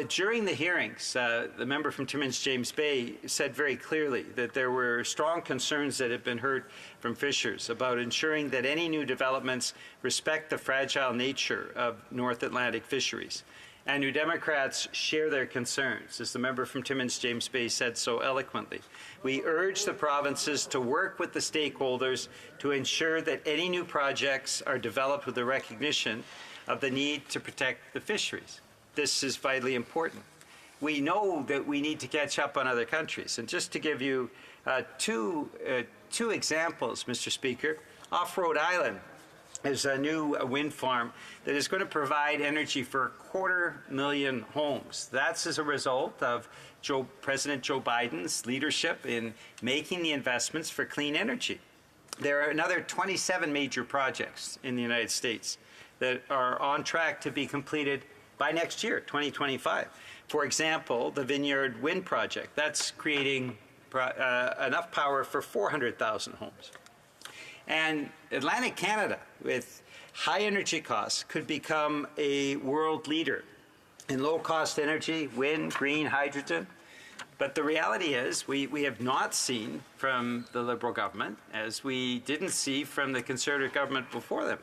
during the hearings, the member from Timmins James Bay said very clearly that there were strong concerns that had been heard from fishers about ensuring that any new developments respect the fragile nature of North Atlantic fisheries. And New Democrats share their concerns, as the member from Timmins James Bay said so eloquently. We urge the provinces to work with the stakeholders to ensure that any new projects are developed with the recognition of the need to protect the fisheries. This is vitally important. We know that we need to catch up on other countries. And just to give you two examples, Mr. Speaker, off Rhode Island is a new wind farm that is going to provide energy for 250,000 homes. That's as a result of President Joe Biden's leadership in making the investments for clean energy. There are another 27 major projects in the United States that are on track to be completed by next year, 2025. For example, the Vineyard Wind Project, that's creating enough power for 400,000 homes. And Atlantic Canada, with high energy costs, could become a world leader in low-cost energy, wind, green, hydrogen. But the reality is we have not seen from the Liberal government, as we didn't see from the Conservative government before them,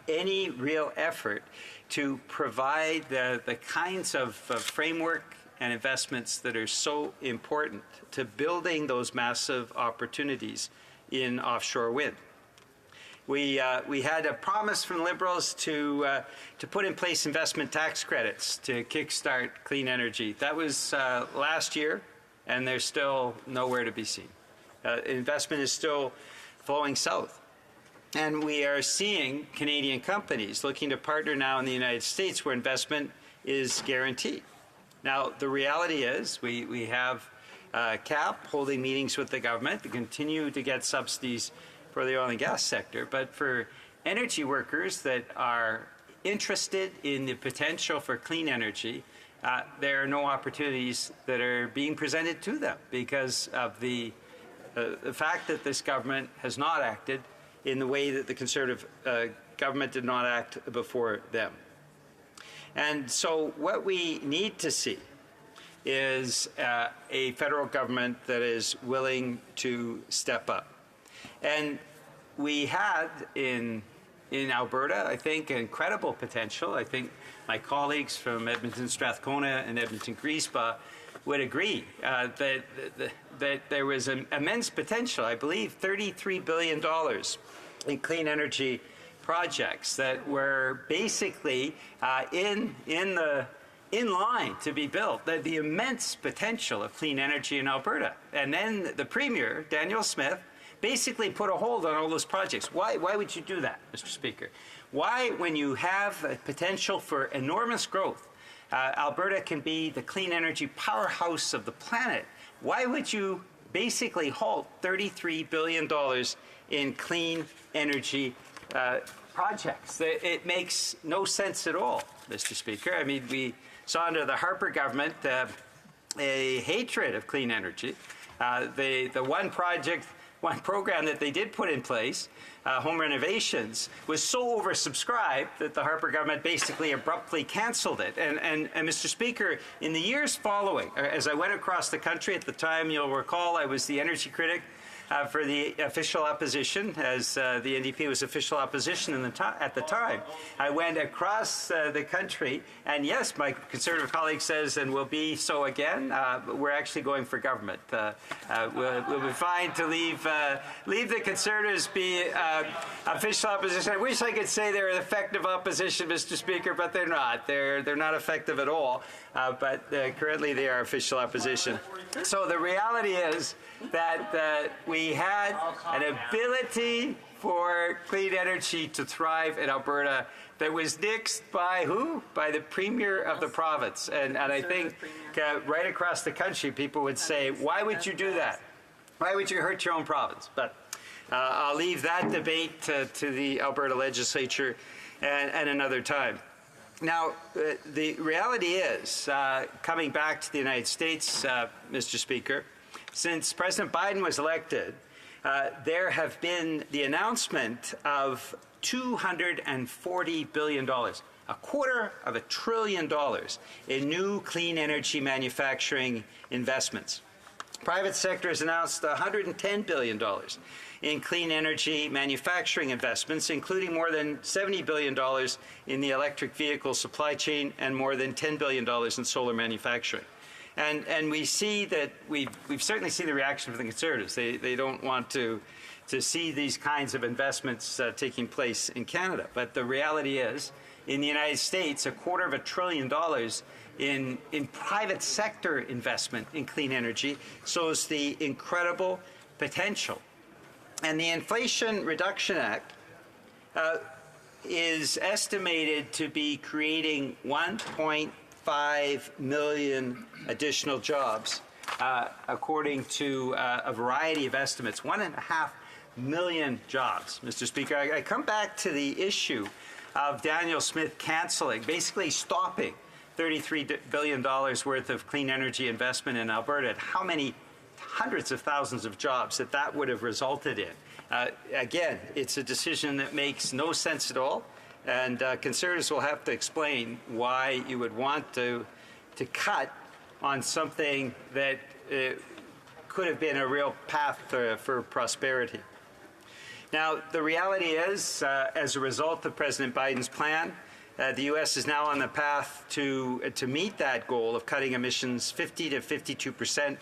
any real effort to provide the kinds of framework and investments that are so important to building those massive opportunities in offshore wind. We had a promise from Liberals to put in place investment tax credits to kickstart clean energy. That was last year, and they're still nowhere to be seen. Investment is still flowing south. And we are seeing Canadian companies looking to partner now in the United States where investment is guaranteed. Now, the reality is we have CAP holding meetings with the government to continue to get subsidies for the oil and gas sector, but for energy workers that are interested in the potential for clean energy, there are no opportunities that are being presented to them because of the fact that this government has not acted in the way that the Conservative government did not act before them. And so what we need to see is a federal government that is willing to step up. And we had in Alberta, I think, incredible potential. I think my colleagues from Edmonton Strathcona and Edmonton Griesba would agree that there was an immense potential. I believe $33 billion in clean energy projects that were basically in line to be built. The immense potential of clean energy in Alberta. And then the Premier, Daniel Smith, basically put a hold on all those projects. Why would you do that, Mr. Speaker? Why, when you have a potential for enormous growth, Alberta can be the clean energy powerhouse of the planet, why would you basically halt $33 billion in clean energy projects? It makes no sense at all, Mr. Speaker. I mean, we saw under the Harper government a hatred of clean energy. The one program that they did put in place, home renovations, was so oversubscribed that the Harper government basically abruptly canceled it. And Mr. Speaker, in the years following, as I went across the country, at the time, you'll recall, I was the energy critic for the official opposition, as the NDP was official opposition at the time. I went across the country, and yes, my Conservative colleague says, and will be so again, we're actually going for government. We'll be fine to leave the Conservatives be official opposition. I wish I could say they're an effective opposition, Mr. Speaker, but they're not. They're not effective at all, but currently they are official opposition. So the reality is that we had an ability for clean energy to thrive in Alberta that was nixed by who? By the Premier of the province. And I think right across the country, people would say, why would you do that? Why would you hurt your own province? But I'll leave that debate to the Alberta legislature and another time. Now, the reality is, coming back to the United States, Mr. Speaker, since President Biden was elected, there have been the announcement of $240 billion, $250 billion in new clean energy manufacturing investments. Private sector has announced $110 billion in clean energy manufacturing investments, including more than $70 billion in the electric vehicle supply chain and more than $10 billion in solar manufacturing. And we see that we've certainly seen the reaction from the Conservatives. They don't want to see these kinds of investments taking place in Canada. But the reality is, in the United States, $250 billion in private sector investment in clean energy shows the incredible potential. And the Inflation Reduction Act is estimated to be creating 1.5 million additional jobs, according to a variety of estimates, 1.5 million jobs, Mr. Speaker. I come back to the issue of Daniel Smith canceling, basically stopping $33 billion worth of clean energy investment in Alberta. How many hundreds of thousands of jobs that would have resulted in. Again, it's a decision that makes no sense at all, and Conservatives will have to explain why you would want to cut on something that could have been a real path for prosperity. Now, the reality is, as a result of President Biden's plan, the U.S. is now on the path to meet that goal of cutting emissions 50 to 52%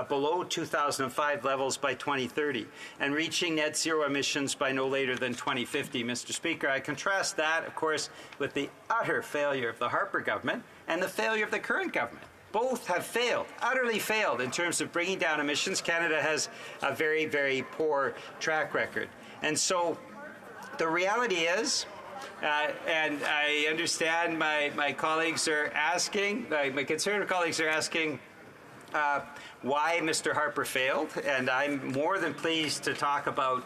below 2005 levels by 2030 and reaching net zero emissions by no later than 2050. Mr. Speaker, I contrast that, of course, with the utter failure of the Harper government and the failure of the current government. Both have failed, utterly failed in terms of bringing down emissions. Canada has a very, very poor track record. And so the reality is, and I understand my colleagues are asking, my Conservative colleagues are asking why Mr. Harper failed, and I'm more than pleased to talk about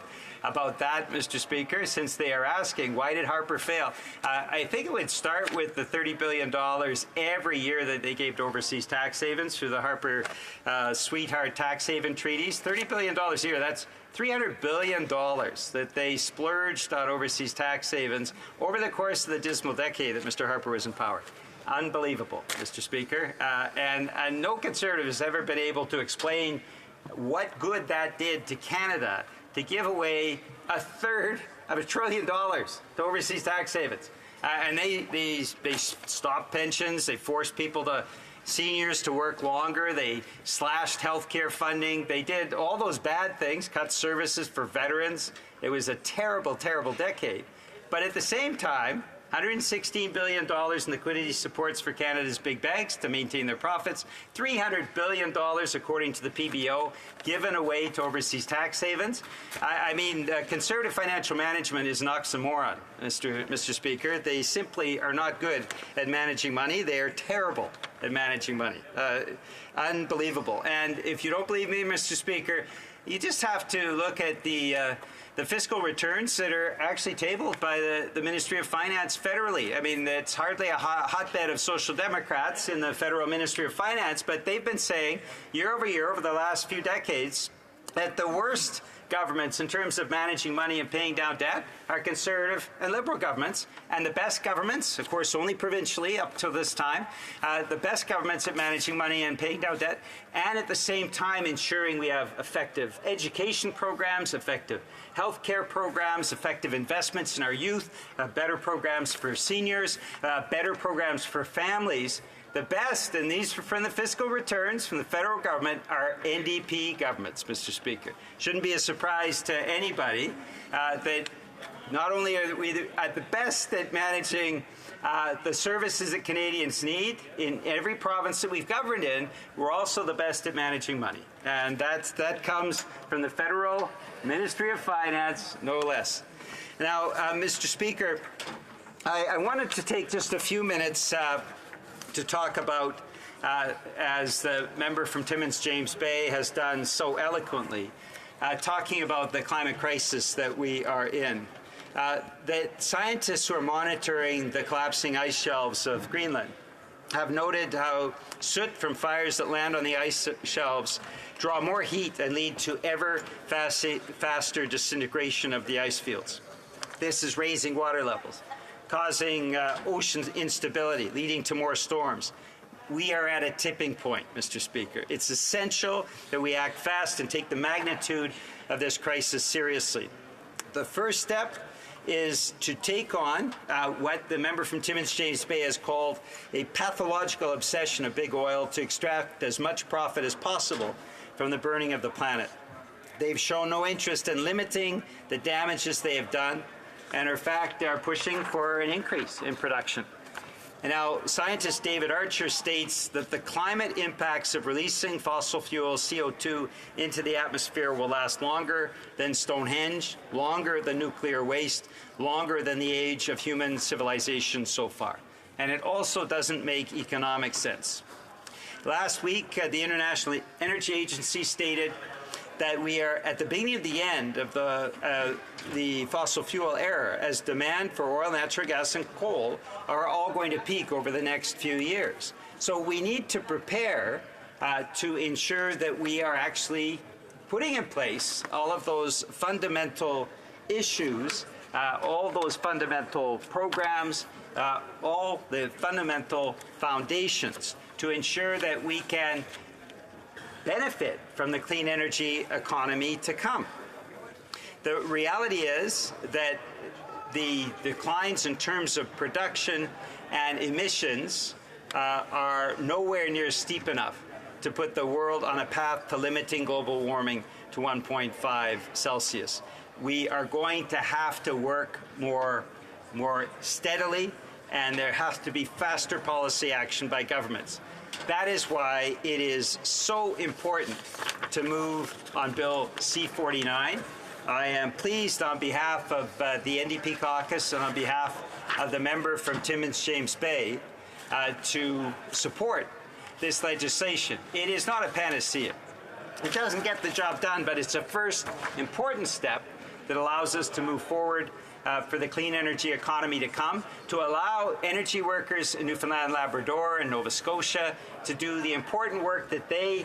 that, Mr. Speaker, since they are asking, why did Harper fail? I think it would start with the $30 billion every year that they gave to overseas tax havens through the Harper Sweetheart tax haven treaties. $30 billion a year, that's $300 billion that they splurged on overseas tax havens over the course of the dismal decade that Mr. Harper was in power. Unbelievable, Mr. Speaker. And no Conservative has ever been able to explain what good that did to Canada to give away $1/3 of $1 trillion to overseas tax havens. And they stopped pensions, they forced seniors to work longer, they slashed health care funding, they did all those bad things, cut services for veterans. It was a terrible, terrible decade. But at the same time, $116 billion in liquidity supports for Canada's big banks to maintain their profits, $300 billion, according to the PBO, given away to overseas tax havens. I mean, Conservative financial management is an oxymoron, Mr. Speaker. They simply are not good at managing money. They are terrible at managing money. Unbelievable. And if you don't believe me, Mr. Speaker, you just have to look at the fiscal returns that are actually tabled by the Ministry of Finance federally. I mean, it's hardly a hotbed of Social Democrats in the federal Ministry of Finance, but they've been saying year over year over the last few decades that the worst governments in terms of managing money and paying down debt are Conservative and Liberal governments, and the best governments, of course only provincially up to this time, the best governments at managing money and paying down debt, and at the same time ensuring we have effective education programs, effective health care programs, effective investments in our youth, better programs for seniors, better programs for families. The best, and these are from the fiscal returns from the federal government, are NDP governments, Mr. Speaker. Shouldn't be a surprise to anybody that not only are we at the best at managing the services that Canadians need in every province that we've governed in, we're also the best at managing money. And that comes from the federal Ministry of Finance, no less. Now, Mr. Speaker, I wanted to take just a few minutes to talk about, as the member from Timmins James Bay has done so eloquently, talking about the climate crisis that we are in. That scientists who are monitoring the collapsing ice shelves of Greenland have noted how soot from fires that land on the ice shelves draw more heat and lead to ever faster disintegration of the ice fields. This is raising water levels, causing ocean instability, leading to more storms. We are at a tipping point, Mr. Speaker. It's essential that we act fast and take the magnitude of this crisis seriously. The first step is to take on what the member from Timmins James Bay has called a pathological obsession of big oil to extract as much profit as possible from the burning of the planet. They've shown no interest in limiting the damages they have done, and in fact are pushing for an increase in production. And now, scientist David Archer states that the climate impacts of releasing fossil fuel CO2 into the atmosphere will last longer than Stonehenge, longer than nuclear waste, longer than the age of human civilization so far. And it also doesn't make economic sense. Last week, the International Energy Agency stated that we are at the beginning of the end of the fossil fuel era, as demand for oil, natural gas, and coal are all going to peak over the next few years. So we need to prepare to ensure that we are actually putting in place all of those fundamental issues, all those fundamental programs, all the fundamental foundations to ensure that we can benefit from the clean energy economy to come. The reality is that the declines in terms of production and emissions are nowhere near steep enough to put the world on a path to limiting global warming to 1.5 Celsius. We are going to have to work more steadily, and there has to be faster policy action by governments. That is why it is so important to move on Bill C-49. I am pleased on behalf of the NDP caucus and on behalf of the member from Timmins James Bay to support this legislation. It is not a panacea. It doesn't get the job done, but it's a first important step that allows us to move forward for the clean energy economy to come, to allow energy workers in Newfoundland, Labrador, and Nova Scotia to do the important work that they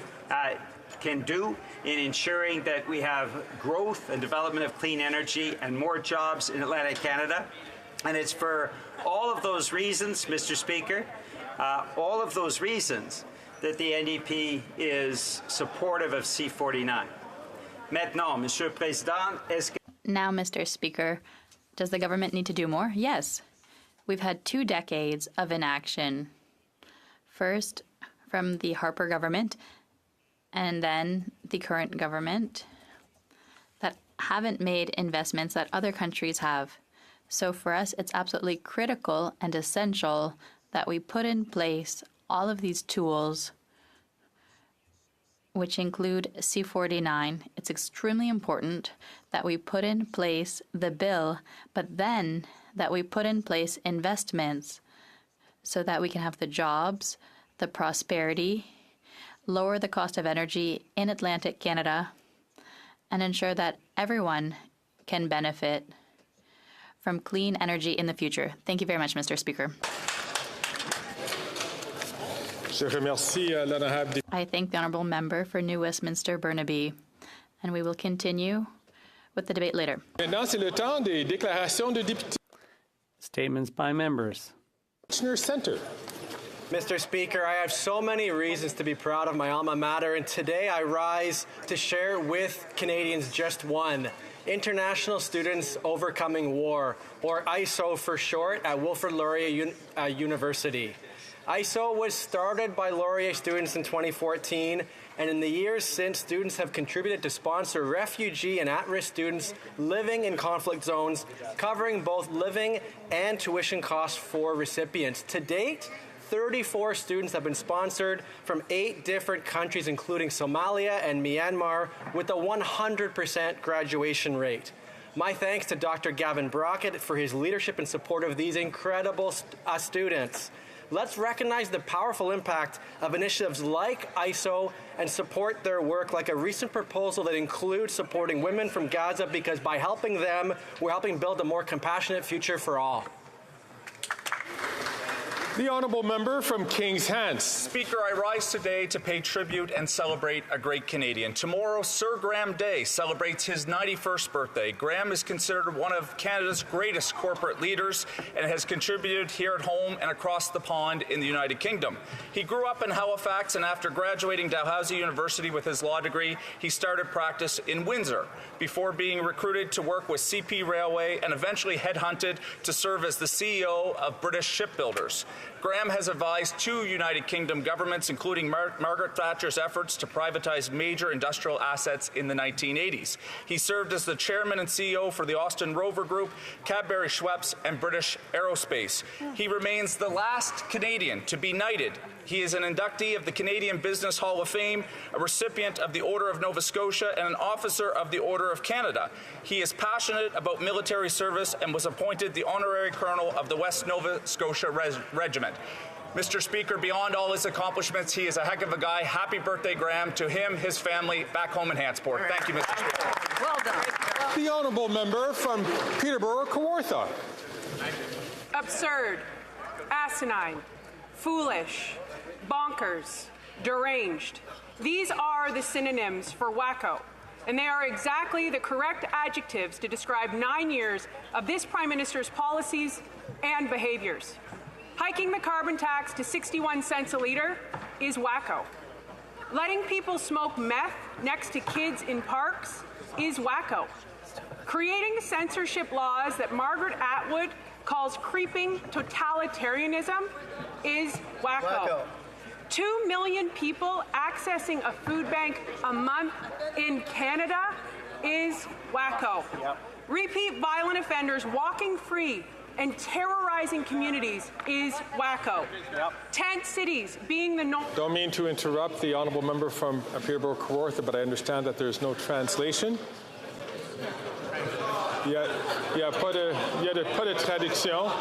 can do in ensuring that we have growth and development of clean energy and more jobs in Atlantic Canada. And it's for all of those reasons, Mr. Speaker, all of those reasons that the NDP is supportive of C-49. Maintenant, Monsieur le Président, est-ce que... Now, Mr. Speaker, does the government need to do more? Yes. We've had 2 decades of inaction. First, from the Harper government, and then the current government, that haven't made investments that other countries have. So for us, it's absolutely critical and essential that we put in place all of these tools, which include C-49. It's extremely important that we put in place the bill, but then that we put in place investments so that we can have the jobs, the prosperity, lower the cost of energy in Atlantic Canada, and ensure that everyone can benefit from clean energy in the future. Thank you very much, Mr. Speaker. I thank the honourable member for New Westminster Burnaby, and we will continue with the debate later. Statements by members. Center. Mr. Speaker, I have so many reasons to be proud of my alma mater, and today I rise to share with Canadians just one: International Students Overcoming War, or ISO for short, at Wilfrid Laurier University. ISO was started by Laurier students in 2014, and in the years since, students have contributed to sponsor refugee and at-risk students living in conflict zones, covering both living and tuition costs for recipients. To date, 34 students have been sponsored from 8 different countries, including Somalia and Myanmar, with a 100% graduation rate. My thanks to Dr. Gavin Brockett for his leadership and support of these incredible students. Let's recognize the powerful impact of initiatives like ISO and support their work, like a recent proposal that includes supporting women from Gaza, because by helping them, we're helping build a more compassionate future for all. The honourable member from Kings Hants. Speaker, I rise today to pay tribute and celebrate a great Canadian. Tomorrow, Sir Graham Day celebrates his 91st birthday. Graham is considered one of Canada's greatest corporate leaders and has contributed here at home and across the pond in the United Kingdom. He grew up in Halifax, and after graduating Dalhousie University with his law degree, he started practice in Windsor before being recruited to work with CP Railway and eventually headhunted to serve as the CEO of British Shipbuilders. Graham has advised two United Kingdom governments, including Margaret Thatcher's efforts to privatize major industrial assets in the 1980s. He served as the chairman and CEO for the Austin Rover Group, Cadbury Schweppes, and British Aerospace. He remains the last Canadian to be knighted. He is an inductee of the Canadian Business Hall of Fame, a recipient of the Order of Nova Scotia, and an officer of the Order of Canada. He is passionate about military service and was appointed the honorary colonel of the West Nova Scotia Regiment. Mr. Speaker, beyond all his accomplishments, he is a heck of a guy. Happy birthday, Graham, to him, his family, back home in Hantsport. Thank you, Mr. Speaker. Well done. The honourable member from Peterborough, Kawartha. Absurd, asinine, foolish, bonkers, deranged. These are the synonyms for wacko, and they are exactly the correct adjectives to describe 9 years of this Prime Minister's policies and behaviours. Hiking the carbon tax to 61 cents a litre is wacko. Letting people smoke meth next to kids in parks is wacko. Creating censorship laws that Margaret Atwood calls creeping totalitarianism is wacko. 2 million people accessing a food bank a month in Canada is wacko. Repeat violent offenders walking free and terrorizing communities is wacko. Tent cities being the norm. Don't mean to interrupt the honourable member from Peterborough, Kawartha, but I understand that there's no translation. Il y a pas de traduction.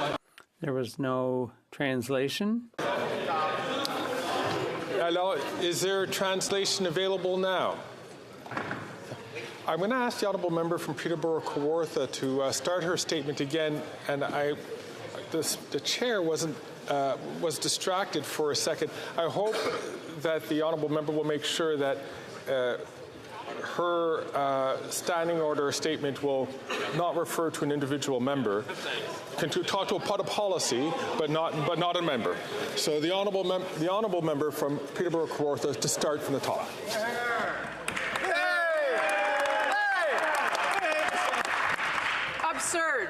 There was no translation. Alors, is there a translation available now? I'm going to ask the honourable member from Peterborough, Kawartha to start her statement again, and the chair was distracted for a second. I hope that the honourable member will make sure that her standing order statement will not refer to an individual member. Can talk to a pot of policy, but not a member. So the honourable member from Peterborough, Kawartha to start from the top. Absurd,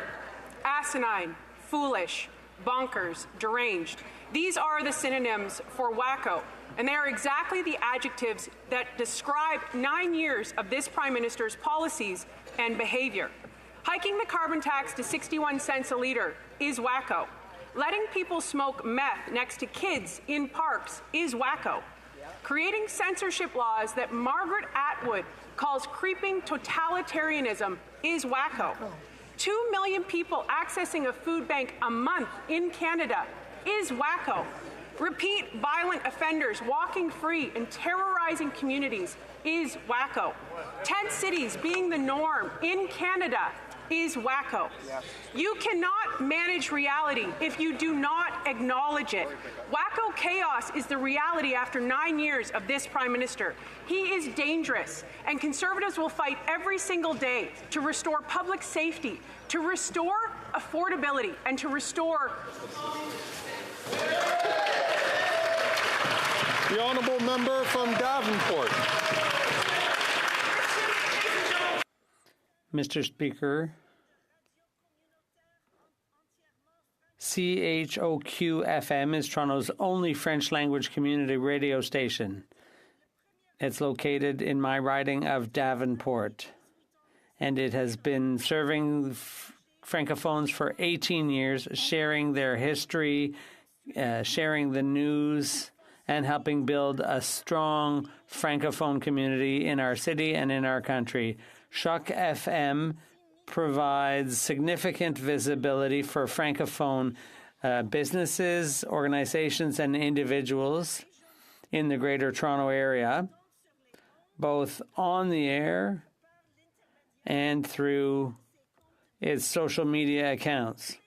asinine, foolish, bonkers, deranged. These are the synonyms for wacko, and they are exactly the adjectives that describe 9 years of this Prime Minister's policies and behaviour. Hiking the carbon tax to 61 cents a litre is wacko. Letting people smoke meth next to kids in parks is wacko. Creating censorship laws that Margaret Atwood calls creeping totalitarianism is wacko. 2 million people accessing a food bank a month in Canada is wacko. Repeat violent offenders walking free and terrorizing communities is wacko. Tent cities being the norm in Canada is wacko. You cannot manage reality if you do not acknowledge it. Wacko chaos is the reality after 9 years of this Prime Minister. He is dangerous, and Conservatives will fight every single day to restore public safety, to restore affordability, and to restore... The honourable member from Davenport. Mr. Speaker, CHOQ-FM is Toronto's only French-language community radio station. It's located in my riding of Davenport, and it has been serving Francophones for 18 years, sharing their history, sharing the news, and helping build a strong Francophone community in our city and in our country. Choc FM provides significant visibility for Francophone businesses, organizations, and individuals in the Greater Toronto Area, both on the air and through its social media accounts.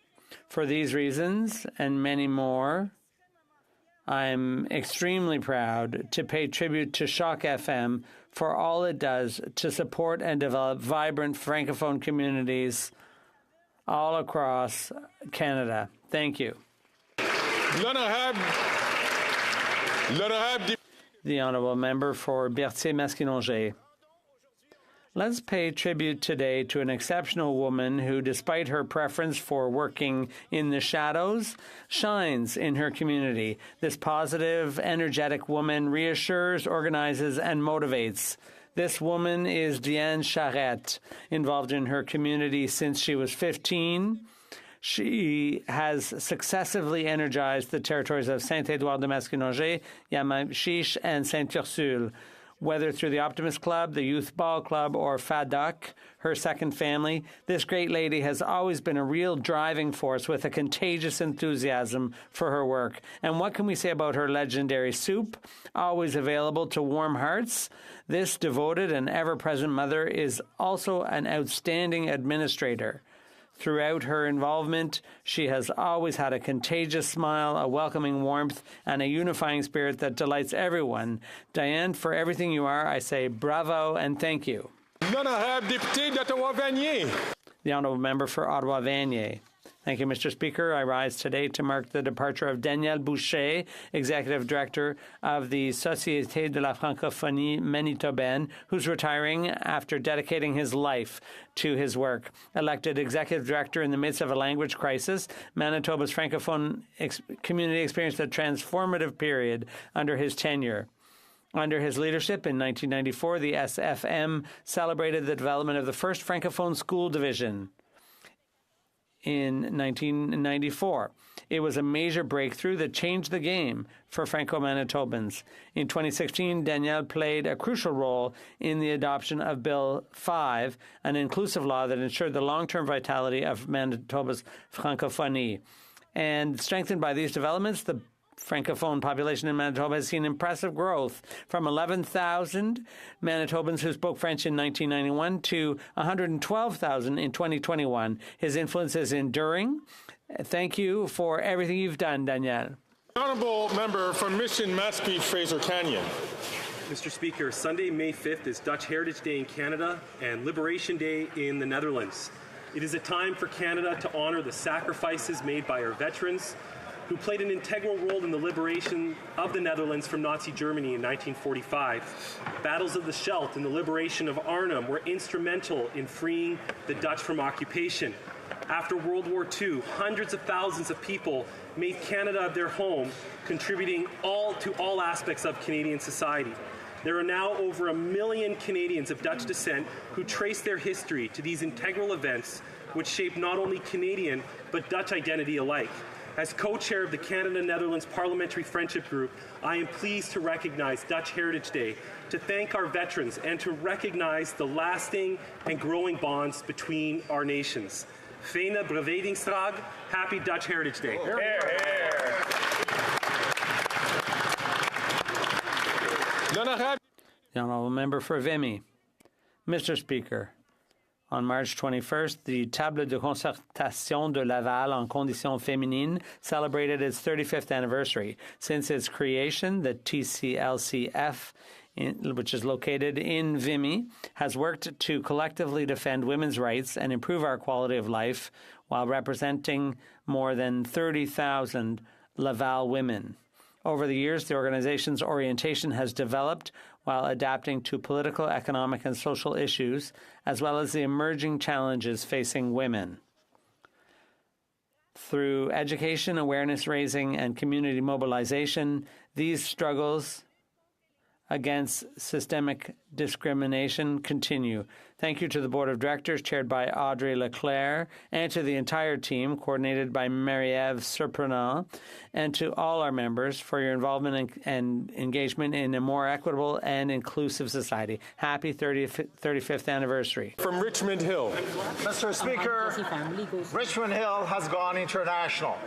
For these reasons and many more, I'm extremely proud to pay tribute to Shock FM for all it does to support and develop vibrant Francophone communities all across Canada. Thank you. The Honourable Member for Berthier-Masquinongé. Let's pay tribute today to an exceptional woman who, despite her preference for working in the shadows, shines in her community. This positive, energetic woman reassures, organizes, and motivates. This woman is Diane Charette, involved in her community since she was 15. She has successively energized the territories of Saint-Édouard-de-Masquinongé, Yamachiche, and Sainte-Ursule. Whether through the Optimist Club, the Youth Ball Club, or FADUC, her second family, this great lady has always been a real driving force with a contagious enthusiasm for her work. And what can we say about her legendary soup, always available to warm hearts? This devoted and ever-present mother is also an outstanding administrator. Throughout her involvement, she has always had a contagious smile, a welcoming warmth, and a unifying spirit that delights everyone. Diane, for everything you are, I say bravo and thank you. The Honourable Member for Ottawa-Vanier. Thank you, Mr. Speaker. I rise today to mark the departure of Daniel Boucher, Executive Director of the Société de la Francophonie Manitobaine, who's retiring after dedicating his life to his work. Elected Executive Director in the midst of a language crisis, Manitoba's Francophone community experienced a transformative period under his tenure. Under his leadership in 1994, the SFM celebrated the development of the first Francophone school division. In 1994. It was a major breakthrough that changed the game for Franco-Manitobans. In 2016, Danielle played a crucial role in the adoption of Bill 5, an inclusive law that ensured the long-term vitality of Manitoba's francophonie. And strengthened by these developments, the Francophone population in Manitoba has seen impressive growth from 11,000 Manitobans who spoke French in 1991 to 112,000 in 2021. His influence is enduring. Thank you for everything you've done, Danielle. Honourable Member from Mission Mascot Fraser Canyon. Mr. Speaker, Sunday, May 5th is Dutch Heritage Day in Canada and Liberation Day in the Netherlands. It is a time for Canada to honour the sacrifices made by our veterans who played an integral role in the liberation of the Netherlands from Nazi Germany in 1945. Battles of the Scheldt and the liberation of Arnhem were instrumental in freeing the Dutch from occupation. After World War II, hundreds of thousands of people made Canada their home, contributing to all aspects of Canadian society. There are now over 1 million Canadians of Dutch descent who trace their history to these integral events, which shape not only Canadian but Dutch identity alike. As co-chair of the Canada-Netherlands Parliamentary Friendship Group, I am pleased to recognize Dutch Heritage Day, to thank our veterans, and to recognize the lasting and growing bonds between our nations. Fijne Bevrijdingsdag, happy Dutch Heritage Day. The Honourable Member for Vimy. Mr. Speaker, on March 21st, the Table de Concertation de Laval en Conditions Féminines celebrated its 35th anniversary. Since its creation, the TCLCF, which is located in Vimy, has worked to collectively defend women's rights and improve our quality of life while representing more than 30,000 Laval women. Over the years, the organization's orientation has developed while adapting to political, economic, and social issues, as well as the emerging challenges facing women. Through education, awareness raising, and community mobilization, these struggles against systemic discrimination continue. Thank you to the Board of Directors, chaired by Audrey Leclerc, and to the entire team, coordinated by Marie-Ève Surprenant, and to all our members for your involvement and engagement in a more equitable and inclusive society. Happy 35th anniversary. From Richmond Hill. Mr. Speaker, Richmond Hill has gone international.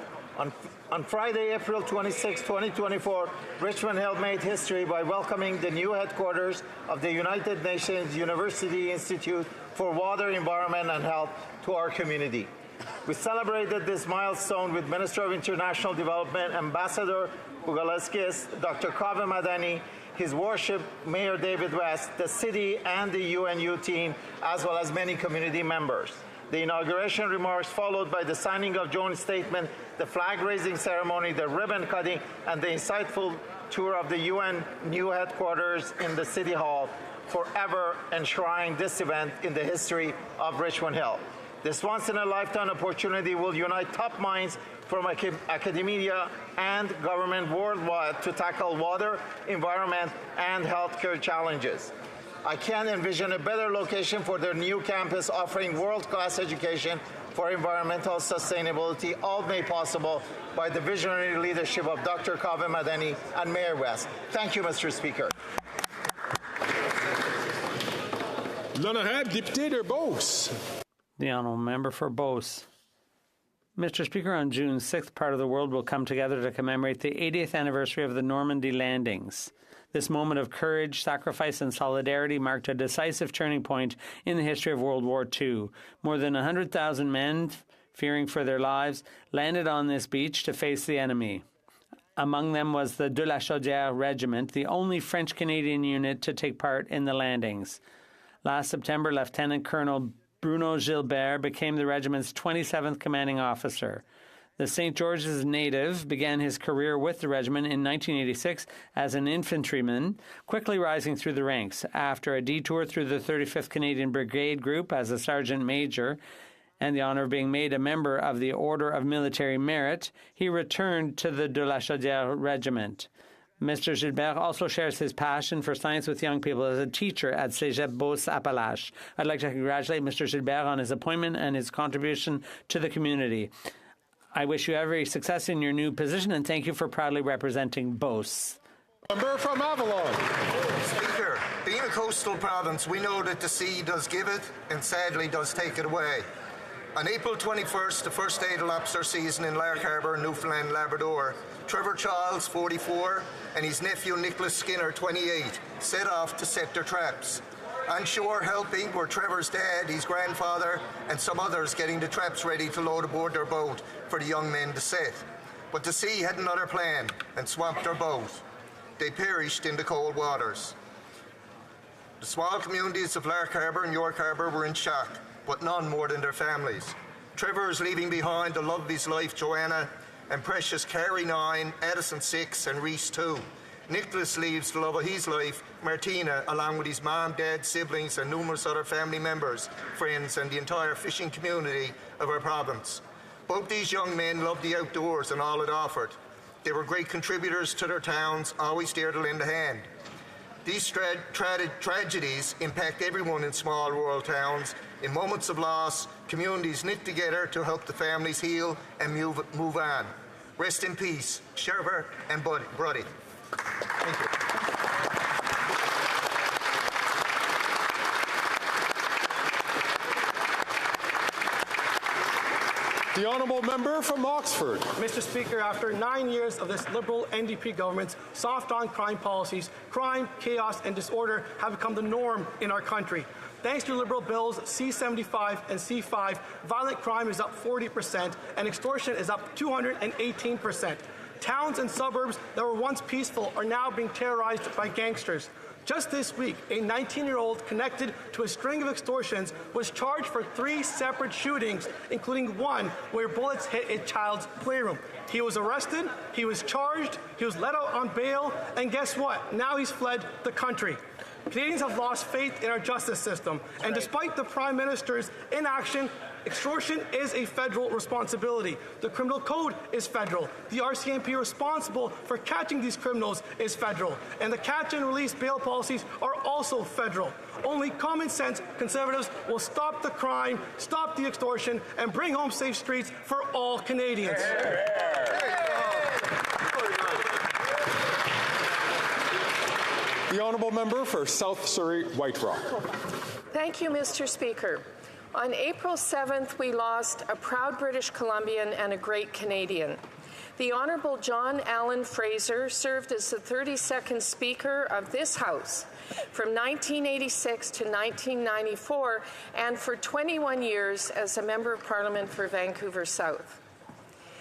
On Friday, April 26, 2024, Richmond Hill made history by welcoming the new headquarters of the United Nations University Institute for Water, Environment and Health to our community. We celebrated this milestone with Minister of International Development, Ambassador Ugaleskis, Dr. Kaveh Madani, His Worship Mayor David West, the city and the UNU team, as well as many community members. The inauguration remarks followed by the signing of joint statement, the flag-raising ceremony, the ribbon cutting, and the insightful tour of the UN new headquarters in the City Hall, forever enshrining this event in the history of Richmond Hill. This once-in-a-lifetime opportunity will unite top minds from academia and government worldwide to tackle water, environment, and healthcare challenges. I can't envision a better location for their new campus offering world-class education for environmental sustainability, all made possible by the visionary leadership of Dr. Kaveh Madani and Mayor West. Thank you, Mr. Speaker. L'honorable député de Beauce. The honourable member for Beauce. Mr. Speaker, on June 6th, part of the world will come together to commemorate the 80th anniversary of the Normandy landings. This moment of courage, sacrifice, and solidarity marked a decisive turning point in the history of World War II. More than 100,000 men, fearing for their lives, landed on this beach to face the enemy. Among them was the De la Chaudière Regiment, the only French-Canadian unit to take part in the landings. Last September, Lieutenant Colonel Bruno Gilbert became the regiment's 27th commanding officer. The St. George's native began his career with the regiment in 1986 as an infantryman, quickly rising through the ranks. After a detour through the 35th Canadian Brigade Group as a sergeant major and the honour of being made a member of the Order of Military Merit, he returned to the De la Chaudière Regiment. Mr. Gilbert also shares his passion for science with young people as a teacher at Cégep Beauce-Appalaches. I'd like to congratulate Mr. Gilbert on his appointment and his contribution to the community. I wish you every success in your new position, and thank you for proudly representing Beauce. Member from Avalon. Speaker, being a coastal province, we know that the sea does give it and sadly does take it away. On April 21st, the first day of the lobster season in Lark Harbour, Newfoundland, Labrador, Trevor Childs, 44, and his nephew Nicholas Skinner, 28, set off to set their traps. On shore helping were Trevor's dad, his grandfather, and some others getting the traps ready to load aboard their boat for the young men to set. But the sea had another plan and swamped their boat. They perished in the cold waters. The small communities of Lark Harbour and York Harbour were in shock, but none more than their families. Trevor is leaving behind the love of his life, Joanna, and precious Carrie, 9, Addison, 6, and Reese, 2. Nicholas leaves the love of his life, Martina, along with his mom, dad, siblings, and numerous other family members, friends, and the entire fishing community of our province. Both these young men loved the outdoors and all it offered. They were great contributors to their towns, always there to lend a hand. These tragedies impact everyone in small rural towns. In moments of loss, communities knit together to help the families heal and move on. Rest in peace, Trevor and Brody. Thank you. The honourable member from Oxford. Mr. Speaker, after 9 years of this Liberal NDP government's soft-on-crime policies, crime, chaos and disorder have become the norm in our country. Thanks to Liberal bills C-75 and C-5, violent crime is up 40% and extortion is up 218%. Towns and suburbs that were once peaceful are now being terrorized by gangsters. Just this week, a 19-year-old connected to a string of extortions was charged for 3 separate shootings, including one where bullets hit a child's playroom. He was arrested, he was charged, he was let out on bail, and guess what? Now he's fled the country. Canadians have lost faith in our justice system, and despite the Prime Minister's inaction, extortion is a federal responsibility. The criminal code is federal. The RCMP responsible for catching these criminals is federal. And the catch and release bail policies are also federal. Only common sense conservatives will stop the crime, stop the extortion, and bring home safe streets for all Canadians. The honourable member for South Surrey White Rock. Thank you, Mr. Speaker. On April 7th, we lost a proud British Columbian and a great Canadian. The Honourable John Allen Fraser served as the 32nd Speaker of this House from 1986 to 1994 and for 21 years as a Member of Parliament for Vancouver South.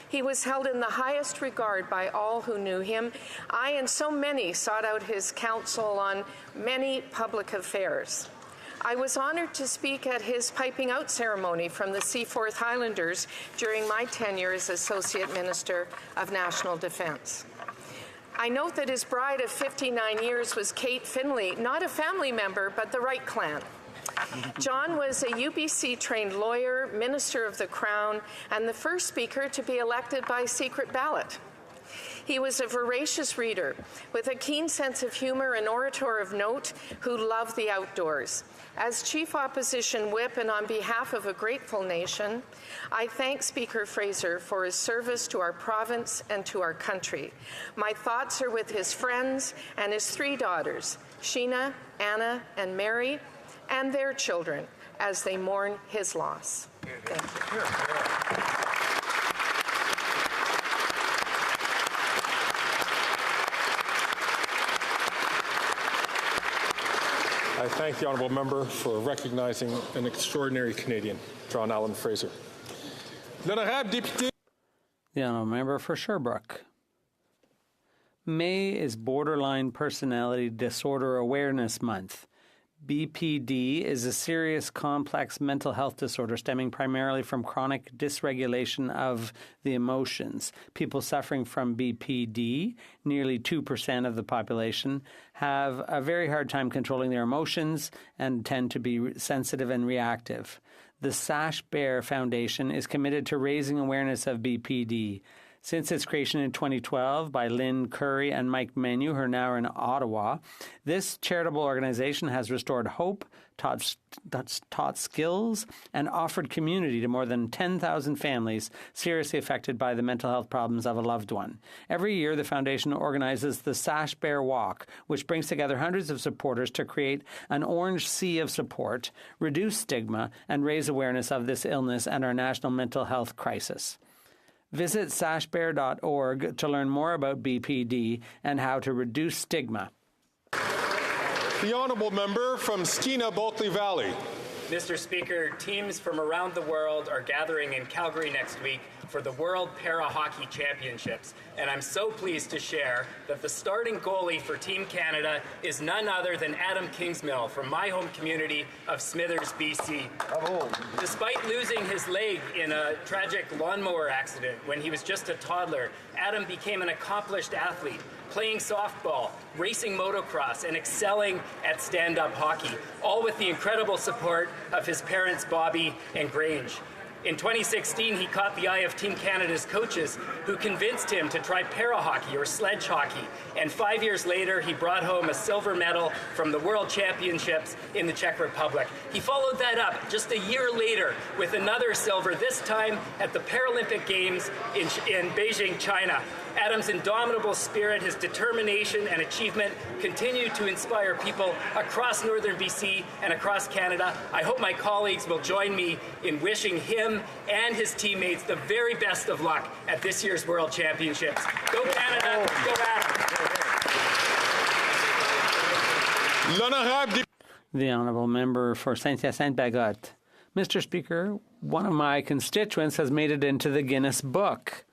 He was held in the highest regard by all who knew him. I and so many sought out his counsel on many public affairs. I was honoured to speak at his piping out ceremony from the Seaforth Highlanders during my tenure as Associate Minister of National Defence. I note that his bride of 59 years was Kate Finlay, not a family member, but the Wright clan. John was a UBC-trained lawyer, Minister of the Crown, and the first Speaker to be elected by secret ballot. He was a voracious reader with a keen sense of humor, an orator of note who loved the outdoors. As Chief Opposition Whip and on behalf of a grateful nation, I thank Speaker Fraser for his service to our province and to our country. My thoughts are with his friends and his 3 daughters, Sheena, Anna, and Mary, and their children as they mourn his loss. Thank you. I thank the honourable member for recognizing an extraordinary Canadian, John Allen Fraser. L'honorable député. The honourable member for Sherbrooke. May is Borderline Personality Disorder Awareness Month. BPD is a serious, complex mental health disorder stemming primarily from chronic dysregulation of the emotions. People suffering from BPD, nearly 2% of the population, have a very hard time controlling their emotions and tend to be sensitive and reactive. The Sash Bear Foundation is committed to raising awareness of BPD. Since its creation in 2012 by Lynn Curry and Mike Menu, who are now in Ottawa, this charitable organization has restored hope, taught skills, and offered community to more than 10,000 families seriously affected by the mental health problems of a loved one. Every year, the foundation organizes the Sash Bear Walk, which brings together hundreds of supporters to create an orange sea of support, reduce stigma, and raise awareness of this illness and our national mental health crisis. Visit sashbear.org to learn more about BPD and how to reduce stigma. The honourable member from Skeena-Bulkley Valley. Mr. Speaker, teams from around the world are gathering in Calgary next week for the World Para-Hockey Championships, and I'm so pleased to share that the starting goalie for Team Canada is none other than Adam Kingsmill from my home community of Smithers, BC. Bravo. Despite losing his leg in a tragic lawnmower accident when he was just a toddler, Adam became an accomplished athlete, playing softball, racing motocross, and excelling at stand-up hockey, all with the incredible support of his parents, Bobby and Grange. In 2016, he caught the eye of Team Canada's coaches, who convinced him to try para-hockey or sledge hockey. And 5 years later, he brought home a silver medal from the World Championships in the Czech Republic. He followed that up just a year later with another silver, this time at the Paralympic Games in Beijing, China. Adam's indomitable spirit, his determination and achievement continue to inspire people across northern BC and across Canada. I hope my colleagues will join me in wishing him and his teammates the very best of luck at this year's World Championships. Go Canada, go Adam. The honourable member for Saint-Hyacinthe-Bagotte. Mr. Speaker, one of my constituents has made it into the Guinness Book.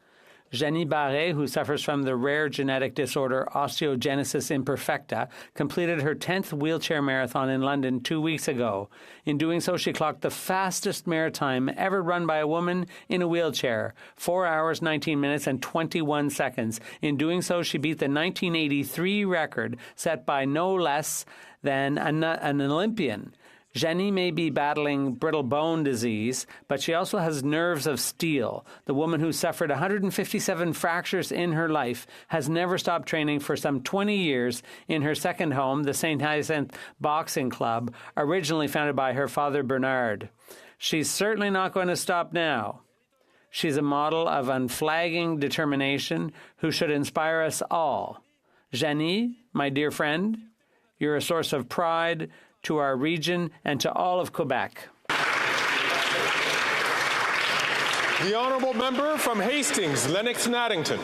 Jenny Barret, who suffers from the rare genetic disorder osteogenesis imperfecta, completed her 10th wheelchair marathon in London 2 weeks ago. In doing so, she clocked the fastest marathon ever run by a woman in a wheelchair, 4 hours, 19 minutes, and 21 seconds. In doing so, she beat the 1983 record set by no less than an Olympian. Jenny may be battling brittle bone disease, but she also has nerves of steel. The woman who suffered 157 fractures in her life has never stopped training for some 20 years in her second home, the St. Hyacinthe Boxing Club, originally founded by her father Bernard. She's certainly not going to stop now. She's a model of unflagging determination who should inspire us all. Jenny, my dear friend, you're a source of pride to our region and to all of Quebec. The honourable member from Hastings, Lennox and Addington.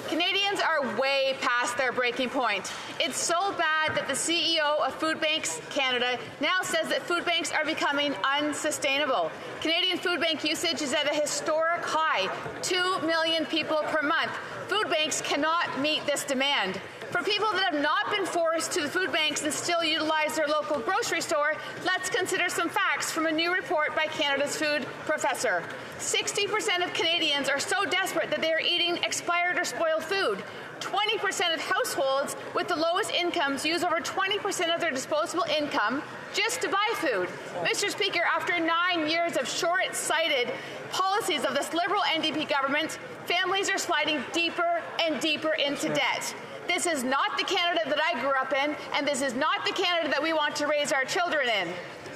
Canadians are way past their breaking point. It's so bad that the CEO of Food Banks Canada now says that food banks are becoming unsustainable. Canadian food bank usage is at a historic high, 2 million people per month. Food banks cannot meet this demand. For people that have not been forced to the food banks and still utilize their local grocery store, let's consider some facts from a new report by Canada's food professor. 60% of Canadians are so desperate that they are eating expired or spoiled food. 20% of households with the lowest incomes use over 20% of their disposable income just to buy food. Mr. Speaker, after 9 years of short-sighted policies of this Liberal NDP government, families are sliding deeper and deeper into debt. This is not the Canada that I grew up in, and this is not the Canada that we want to raise our children in.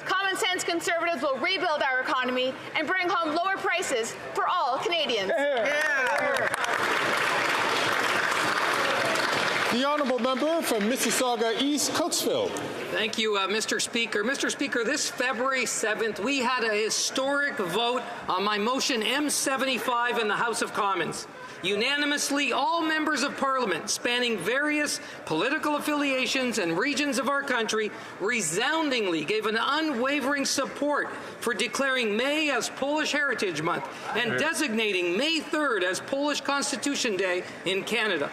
Common sense Conservatives will rebuild our economy and bring home lower prices for all Canadians. The honourable member from Mississauga East, Cooksville. Thank you, Mr. Speaker. Mr. Speaker, this February 7th, we had a historic vote on my motion M75 in the House of Commons. Unanimously, all members of Parliament spanning various political affiliations and regions of our country resoundingly gave an unwavering support for declaring May as Polish Heritage Month and designating May 3rd as Polish Constitution Day in Canada.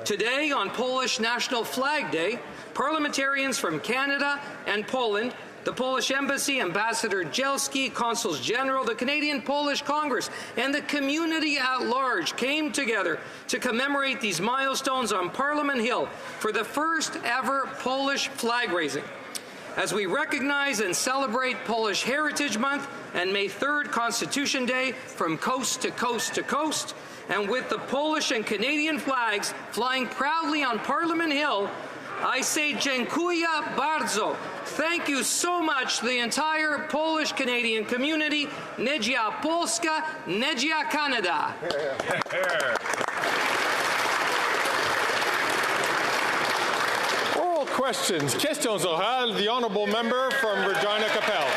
Today, on Polish National Flag Day, parliamentarians from Canada and Poland, the Polish Embassy, Ambassador Jelski, Consuls General, the Canadian Polish Congress, and the community at large came together to commemorate these milestones on Parliament Hill for the first ever Polish flag raising. As we recognize and celebrate Polish Heritage Month and May 3rd Constitution Day from coast to coast to coast, and with the Polish and Canadian flags flying proudly on Parliament Hill, I say dziękuję bardzo. Thank you so much to the entire Polish-Canadian community. Nedzia Polska, Nedzia Canada. Oral questions. Questions orales. The honourable member from Regina Capel.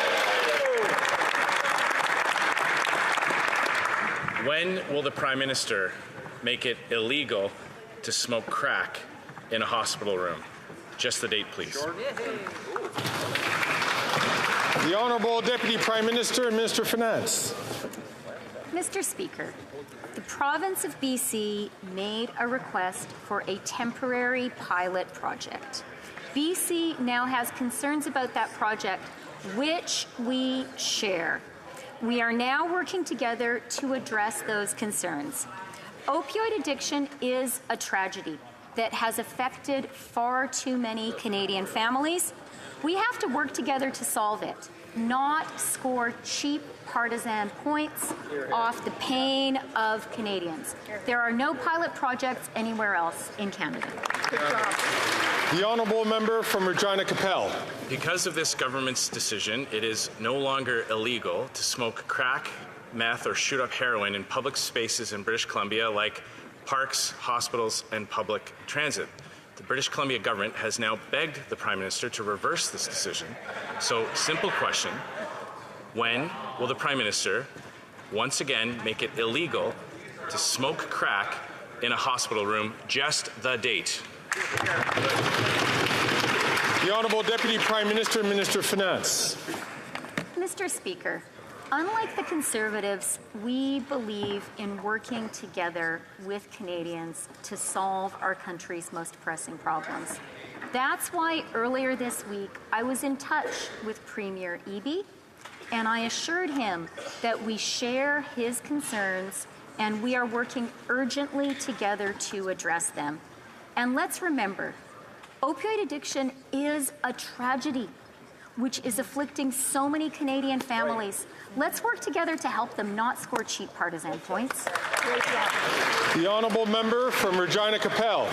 When will the Prime Minister make it illegal to smoke crack in a hospital room? Just the date, please. The Honourable Deputy Prime Minister and Minister of Finance. Mr. Speaker, the province of BC made a request for a temporary pilot project. BC now has concerns about that project, which we share. We are now working together to address those concerns. Opioid addiction is a tragedy that has affected far too many Canadian families. We have to work together to solve it, not score cheap partisan points off the pain of Canadians. There are no pilot projects anywhere else in Canada. The honourable member from Regina Capel. Because of this government's decision, it is no longer illegal to smoke crack, meth, or shoot up heroin in public spaces in British Columbia like parks, hospitals, and public transit. The British Columbia government has now begged the Prime Minister to reverse this decision. So, simple question, when will the Prime Minister once again make it illegal to smoke crack in a hospital room? Just the date. The Honourable Deputy Prime Minister and Minister of Finance. Mr. Speaker, unlike the Conservatives, we believe in working together with Canadians to solve our country's most pressing problems. That's why earlier this week I was in touch with Premier Eby, and I assured him that we share his concerns and we are working urgently together to address them. And let's remember, opioid addiction is a tragedy which is afflicting so many Canadian families. Let's work together to help them not score cheap partisan points. The honourable member from Regina Capel.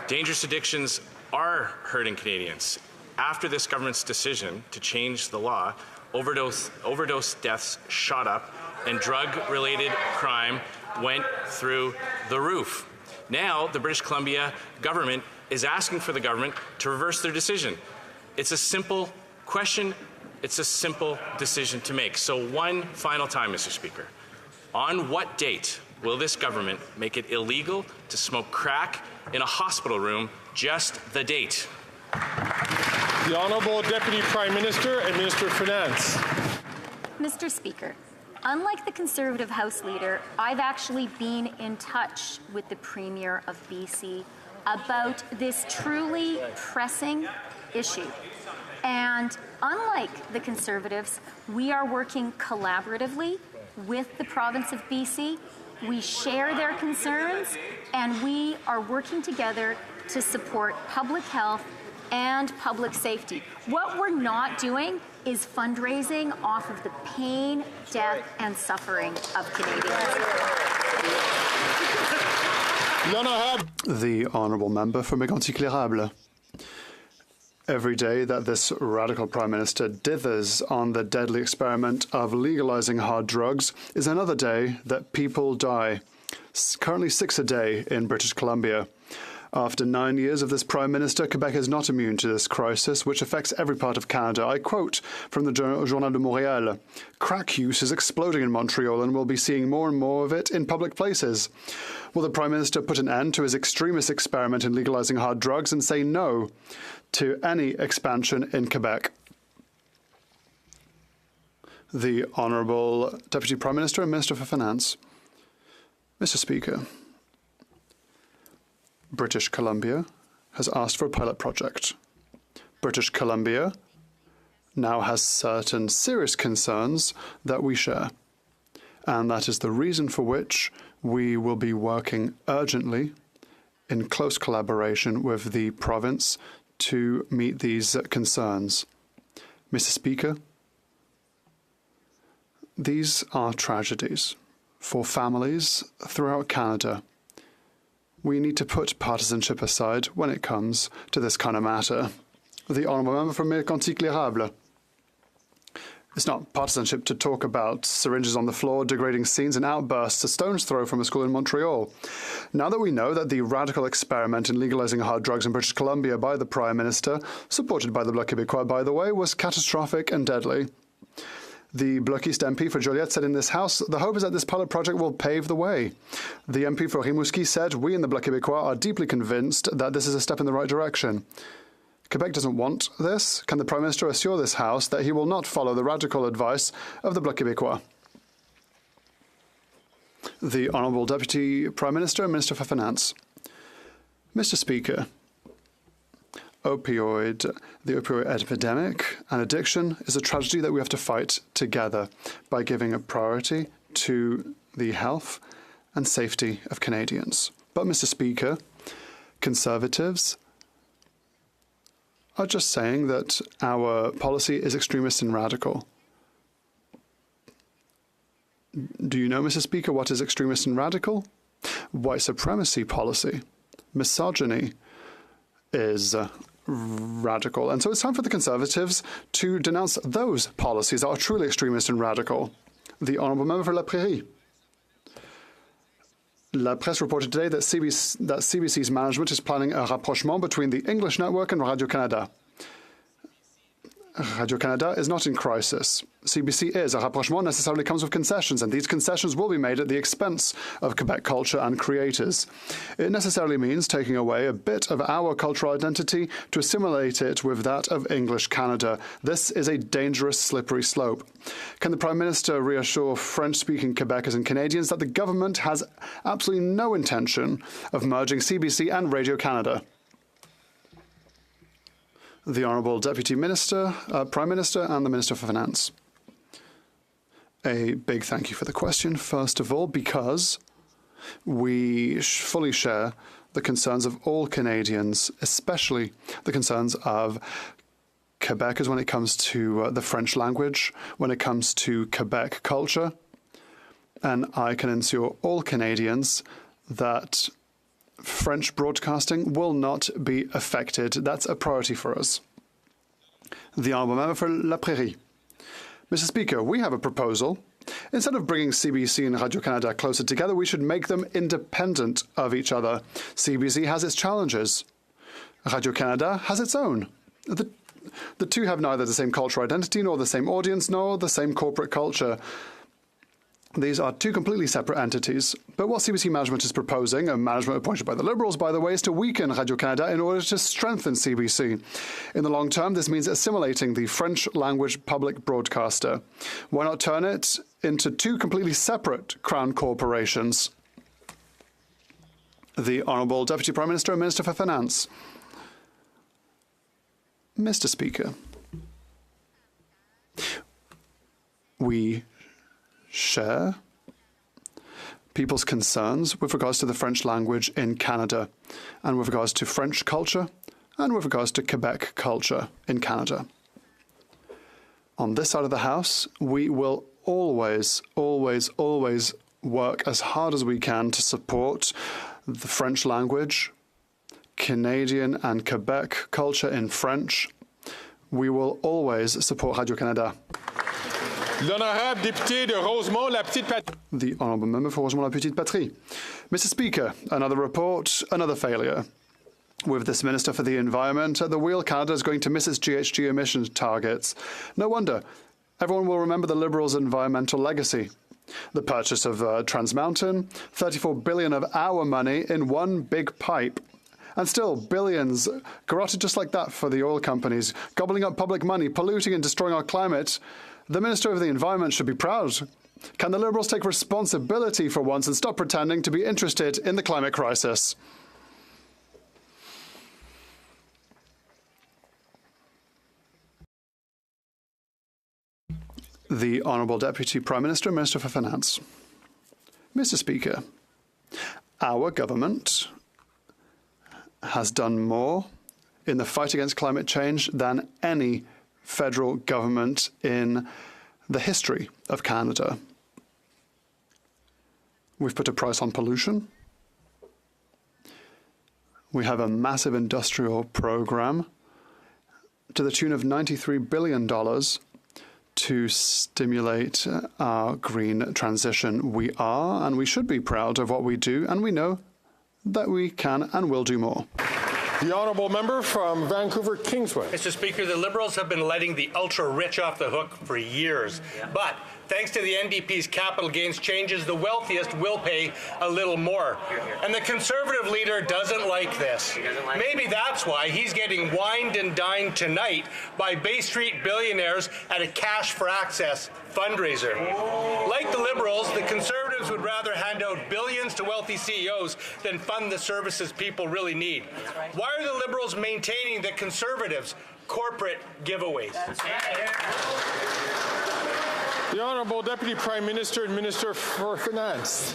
Dangerous addictions are hurting Canadians. After this government's decision to change the law, overdose deaths shot up and drug-related crime went through the roof. Now, the British Columbia government is asking for the government to reverse their decision. It's a simple question. It's a simple decision to make. So one final time, Mr. Speaker. On what date will this government make it illegal to smoke crack in a hospital room? Just the date. The Honourable Deputy Prime Minister and Minister of Finance. Mr. Speaker, unlike the Conservative House Leader, I've actually been in touch with the Premier of BC about this truly pressing issue. And unlike the Conservatives, we are working collaboratively with the province of BC. We share their concerns, and we are working together to support public health and public safety. What we're not doing is fundraising off of the pain, death, and suffering of Canadians. The Honourable Member for Mégantic-L'Érable. Every day that this radical Prime Minister dithers on the deadly experiment of legalising hard drugs is another day that people die. Currently 6 a day in British Columbia. After 9 years of this Prime Minister, Quebec is not immune to this crisis, which affects every part of Canada. I quote from the Journal de Montréal, "Crack use is exploding in Montreal and we'll be seeing more and more of it in public places." Will the Prime Minister put an end to his extremist experiment in legalising hard drugs and say no to any expansion in Quebec? The Honourable Deputy Prime Minister and Minister for Finance. Mr. Speaker, British Columbia has asked for a pilot project. British Columbia now has certain serious concerns that we share, and that is the reason for which we will be working urgently in close collaboration with the province to meet these concerns. Mr. Speaker, these are tragedies for families throughout Canada. We need to put partisanship aside when it comes to this kind of matter. The Honourable Member from Mégantic-L'Érable. It's not partisanship to talk about syringes on the floor, degrading scenes and outbursts a stone's throw from a school in Montreal. Now that we know that the radical experiment in legalising hard drugs in British Columbia by the Prime Minister, supported by the Bloc Québécois, by the way, was catastrophic and deadly. The Blockiste MP for Joliette said in this House, the hope is that this pilot project will pave the way. The MP for Rimouski said, we in the Bloc Québécois are deeply convinced that this is a step in the right direction. Quebec doesn't want this. Can the Prime Minister assure this House that he will not follow the radical advice of the Bloc Québécois? The Honourable Deputy Prime Minister and Minister for Finance. Mr. Speaker, the opioid epidemic and addiction is a tragedy that we have to fight together by giving a priority to the health and safety of Canadians. But, Mr. Speaker, Conservatives are just saying that our policy is extremist and radical. Do you know, Mr. Speaker, what is extremist and radical? White supremacy policy. Misogyny is radical. And so it's time for the Conservatives to denounce those policies that are truly extremist and radical. The Honourable Member for La Prairie. La Presse reported today that CBC's management is planning a rapprochement between the English network and Radio-Canada. Radio-Canada is not in crisis. CBC is. A rapprochement necessarily comes with concessions, and these concessions will be made at the expense of Quebec culture and creators. It necessarily means taking away a bit of our cultural identity to assimilate it with that of English Canada. This is a dangerous, slippery slope. Can the Prime Minister reassure French-speaking Quebecers and Canadians that the government has absolutely no intention of merging CBC and Radio-Canada? The Honourable Deputy Minister, Prime Minister and the Minister for Finance. A big thank you for the question, first of all, because we fully share the concerns of all Canadians, especially the concerns of Quebecers when it comes to the French language, when it comes to Quebec culture. And I can assure all Canadians that French broadcasting will not be affected. That's a priority for us. The Honourable Member for La Prairie. Mr. Speaker, we have a proposal. Instead of bringing CBC and Radio-Canada closer together, we should make them independent of each other. CBC has its challenges. Radio-Canada has its own. The two have neither the same cultural identity, nor the same audience, nor the same corporate culture. These are two completely separate entities. But what CBC management is proposing, and management appointed by the Liberals, by the way, is to weaken Radio-Canada in order to strengthen CBC. In the long term, this means assimilating the French-language public broadcaster. Why not turn it into two completely separate Crown corporations? The Honourable Deputy Prime Minister and Minister for Finance. Mr. Speaker, we share people's concerns with regards to the French language in Canada, and with regards to French culture, and with regards to Quebec culture in Canada. On this side of the House, we will always, always, always work as hard as we can to support the French language, Canadian and Quebec culture in French. We will always support Radio-Canada. L'honorable député de Rosemont, la petite patrie. The honourable member for Rosemont, la petite patrie. Mr. Speaker, another report, another failure. With this Minister for the Environment at the wheel, Canada is going to miss its GHG emissions targets. No wonder. Everyone will remember the Liberals' environmental legacy. The purchase of Trans Mountain, $34 billion of our money in one big pipe. And still, billions garroted just like that for the oil companies, gobbling up public money, polluting and destroying our climate. The Minister of the Environment should be proud. Can the Liberals take responsibility for once and stop pretending to be interested in the climate crisis? The Honourable Deputy Prime Minister and Minister for Finance. Mr. Speaker, our government has done more in the fight against climate change than any federal government in the history of Canada. We've put a price on pollution. We have a massive industrial program to the tune of $93 billion to stimulate our green transition. We are and we should be proud of what we do, and we know that we can and will do more. The honourable member from Vancouver Kingsway. Mr. Speaker, the Liberals have been letting the ultra-rich off the hook for years. But thanks to the NDP's capital gains changes, the wealthiest will pay a little more. And the Conservative leader doesn't like this. Maybe that's why he's getting wined and dined tonight by Bay Street billionaires at a Cash for Access fundraiser. Like the Liberals, the Conservatives would rather hand out billions to wealthy CEOs than fund the services people really need. Why are the Liberals maintaining the Conservatives' corporate giveaways? The Honourable Deputy Prime Minister and Minister for Finance.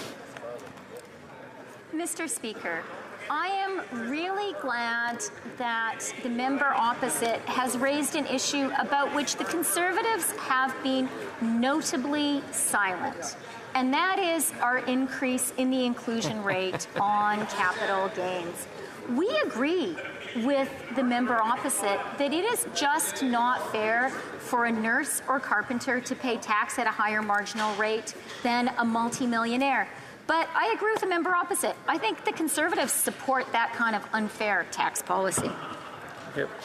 Mr. Speaker, I am really glad that the member opposite has raised an issue about which the Conservatives have been notably silent, and that is our increase in the inclusion rate on capital gains. We agree with the member opposite that it is just not fair for a nurse or carpenter to pay tax at a higher marginal rate than a multimillionaire. But I agree with the member opposite. I think the Conservatives support that kind of unfair tax policy.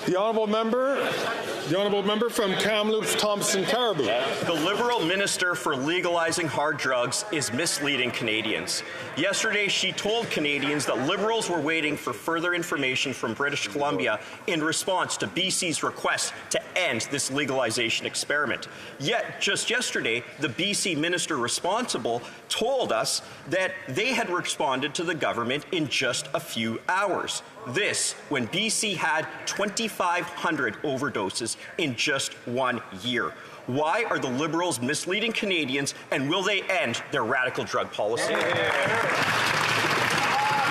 The honourable member from Kamloops, Thompson, Caribou. The Liberal Minister for legalizing hard drugs is misleading Canadians. Yesterday, she told Canadians that Liberals were waiting for further information from British Columbia in response to BC's request to end this legalization experiment. Yet, just yesterday, the BC minister responsible told us that they had responded to the government in just a few hours. This, when BC had 2,500 overdoses in just 1 year. Why are the Liberals misleading Canadians, and will they end their radical drug policy?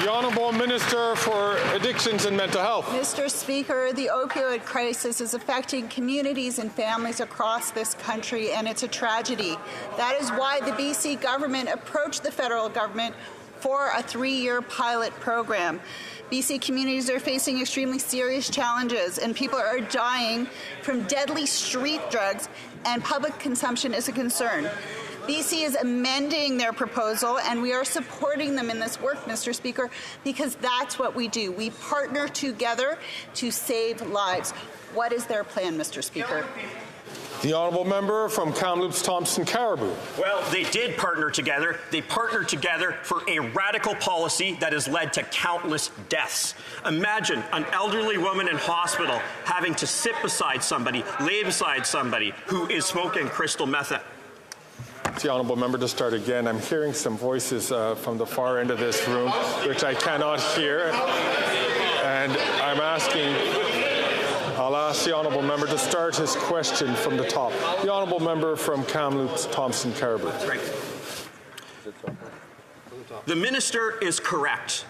The Honourable Minister for Addictions and Mental Health. Mr. Speaker, the opioid crisis is affecting communities and families across this country, and it's a tragedy. That is why the BC government approached the federal government for a 3-year pilot program. BC communities are facing extremely serious challenges, and people are dying from deadly street drugs, and public consumption is a concern. BC is amending their proposal, and we are supporting them in this work, Mr. Speaker, because that's what we do. We partner together to save lives. What is their plan, Mr. Speaker? The honourable member from Kamloops Thompson Caribou. Well, they did partner together. They partnered together for a radical policy that has led to countless deaths. Imagine an elderly woman in hospital having to sit beside somebody, lay beside somebody who is smoking crystal meth. The honourable member to start again. I'm hearing some voices from the far end of this room, which I cannot hear. And I'll ask the honourable member to start his question from the top. The honourable member from Kamloops Thompson Caribou. The minister is correct.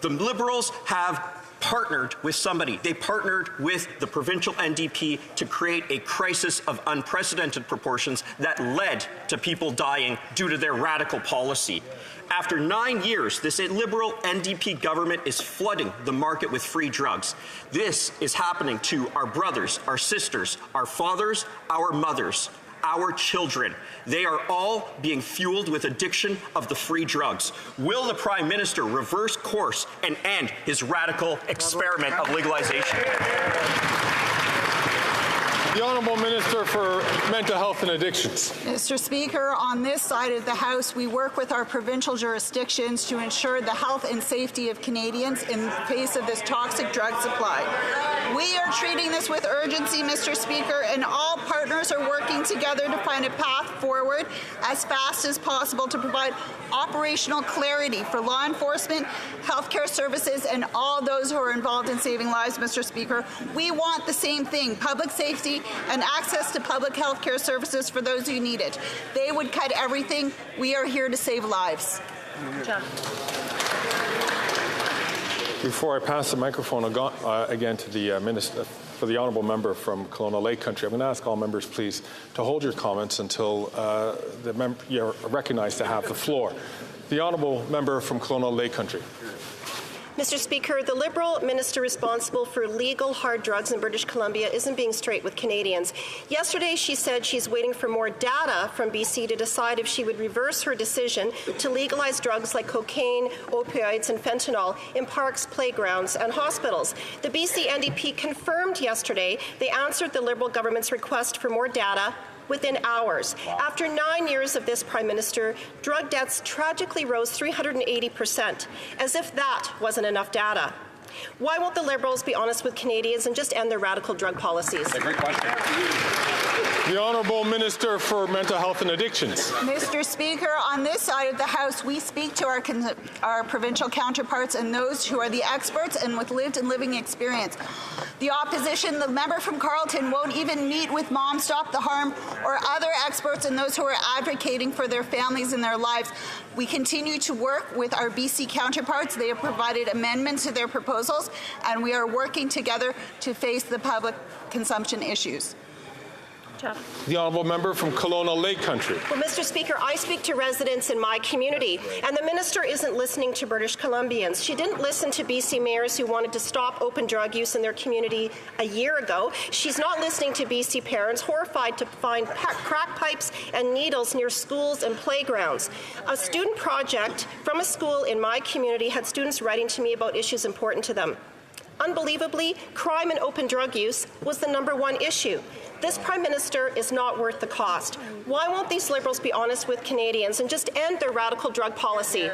The Liberals have partnered with somebody. They partnered with the provincial NDP to create a crisis of unprecedented proportions that led to people dying due to their radical policy. After 9 years, this Liberal NDP government is flooding the market with free drugs. This is happening to our brothers, our sisters, our fathers, our mothers, our children. They are all being fueled with addiction of the free drugs. Will the Prime Minister reverse course and end his radical experiment of legalization? The Honourable Minister for Mental Health and Addictions. Mr. Speaker, on this side of the House, we work with our provincial jurisdictions to ensure the health and safety of Canadians in the face of this toxic drug supply. We are treating this with urgency, Mr. Speaker, and all partners are working together to find a path forward as fast as possible to provide operational clarity for law enforcement, healthcare services, and all those who are involved in saving lives, Mr. Speaker. We want the same thing, public safety and access to public health care services for those who need it. They would cut everything. We are here to save lives. John. Before I pass the microphone again to the minister, for the honourable member from Kelowna Lake Country, I'm going to ask all members, please, to hold your comments until you're recognized to have the floor. The honourable member from Kelowna Lake Country. Mr. Speaker, the Liberal minister responsible for legal hard drugs in British Columbia isn't being straight with Canadians. Yesterday, she said she's waiting for more data from BC to decide if she would reverse her decision to legalize drugs like cocaine, opioids, and fentanyl in parks, playgrounds, and hospitals. The BC NDP confirmed yesterday they answered the Liberal government's request for more data within hours. Wow. After 9 years of this Prime Minister, drug deaths tragically rose 380%, as if that wasn't enough data. Why won't the Liberals be honest with Canadians and just end their radical drug policies? That's a great question. The Honourable Minister for Mental Health and Addictions. Mr. Speaker, on this side of the House, we speak to our provincial counterparts and those who are the experts and with lived and living experience. The opposition, the member from Carleton, won't even meet with Mom Stop the Harm or other experts and those who are advocating for their families and their lives. We continue to work with our BC counterparts. They have provided amendments to their proposals, and we are working together to face the public consumption issues. The honourable member from Kelowna Lake Country. Well, Mr. Speaker, I speak to residents in my community, and the minister isn't listening to British Columbians. She didn't listen to BC mayors who wanted to stop open drug use in their community a year ago. She's not listening to BC parents horrified to find crack pipes and needles near schools and playgrounds. A student project from a school in my community had students writing to me about issues important to them. Unbelievably, crime and open drug use was the #1 issue. This Prime Minister is not worth the cost. Why won't these Liberals be honest with Canadians and just end their radical drug policy?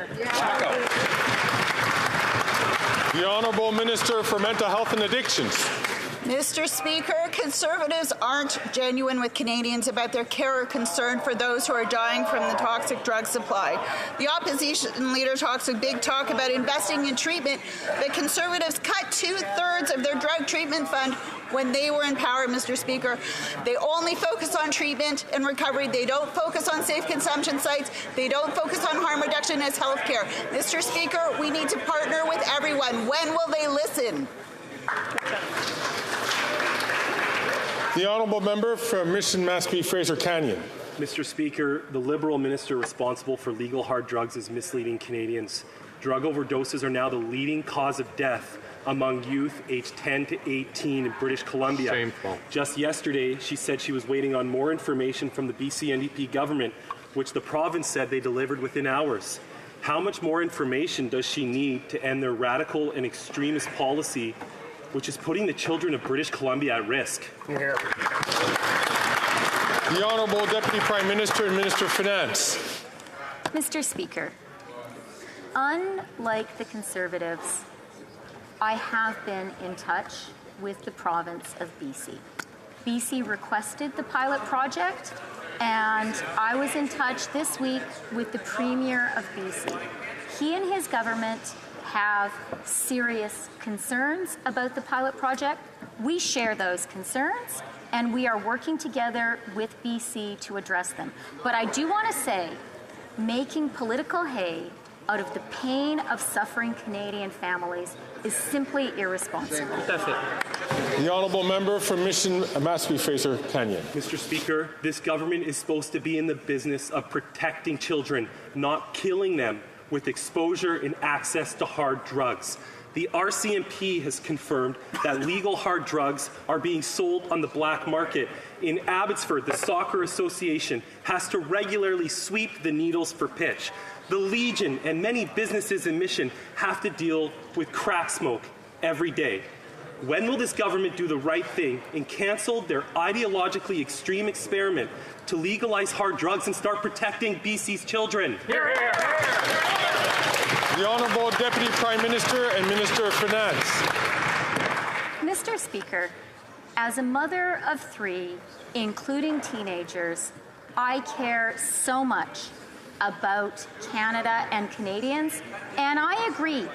The Honourable Minister for Mental Health and Addictions. Mr. Speaker, Conservatives aren't genuine with Canadians about their care or concern for those who are dying from the toxic drug supply. The opposition leader talks a big talk about investing in treatment, but Conservatives cut 2/3 of their drug treatment fund when they were in power, Mr. Speaker. They only focus on treatment and recovery. They don't focus on safe consumption sites. They don't focus on harm reduction as health care. Mr. Speaker, we need to partner with everyone. When will they listen? The honourable member from Mission Mashpee Fraser Canyon. Mr. Speaker, the Liberal minister responsible for legal hard drugs is misleading Canadians. Drug overdoses are now the leading cause of death among youth aged 10 to 18 in British Columbia. Shameful. Just yesterday, she said she was waiting on more information from the BC NDP government, which the province said they delivered within hours. How much more information does she need to end their radical and extremist policy, which is putting the children of British Columbia at risk? The Honourable Deputy Prime Minister and Minister of Finance. Mr. Speaker, unlike the Conservatives, I have been in touch with the province of BC. BC requested the pilot project, and I was in touch this week with the Premier of BC. He and his government have serious concerns about the pilot project. We share those concerns, and we are working together with BC to address them. But I do want to say, making political hay out of the pain of suffering Canadian families is simply irresponsible. The Honourable Member for Mission Amassey Fraser Canyon. Mr. Speaker, this government is supposed to be in the business of protecting children, not killing them with exposure and access to hard drugs. The RCMP has confirmed that legal hard drugs are being sold on the black market. In Abbotsford, the Soccer Association has to regularly sweep the needles for pitch. The Legion and many businesses in Mission have to deal with crack smoke every day. When will this government do the right thing and cancel their ideologically extreme experiment to legalize hard drugs and start protecting BC's children? Hear, hear. The Honourable Deputy Prime Minister and Minister of Finance. Mr. Speaker, as a mother of 3, including teenagers, I care so much about Canada and Canadians, and I agree,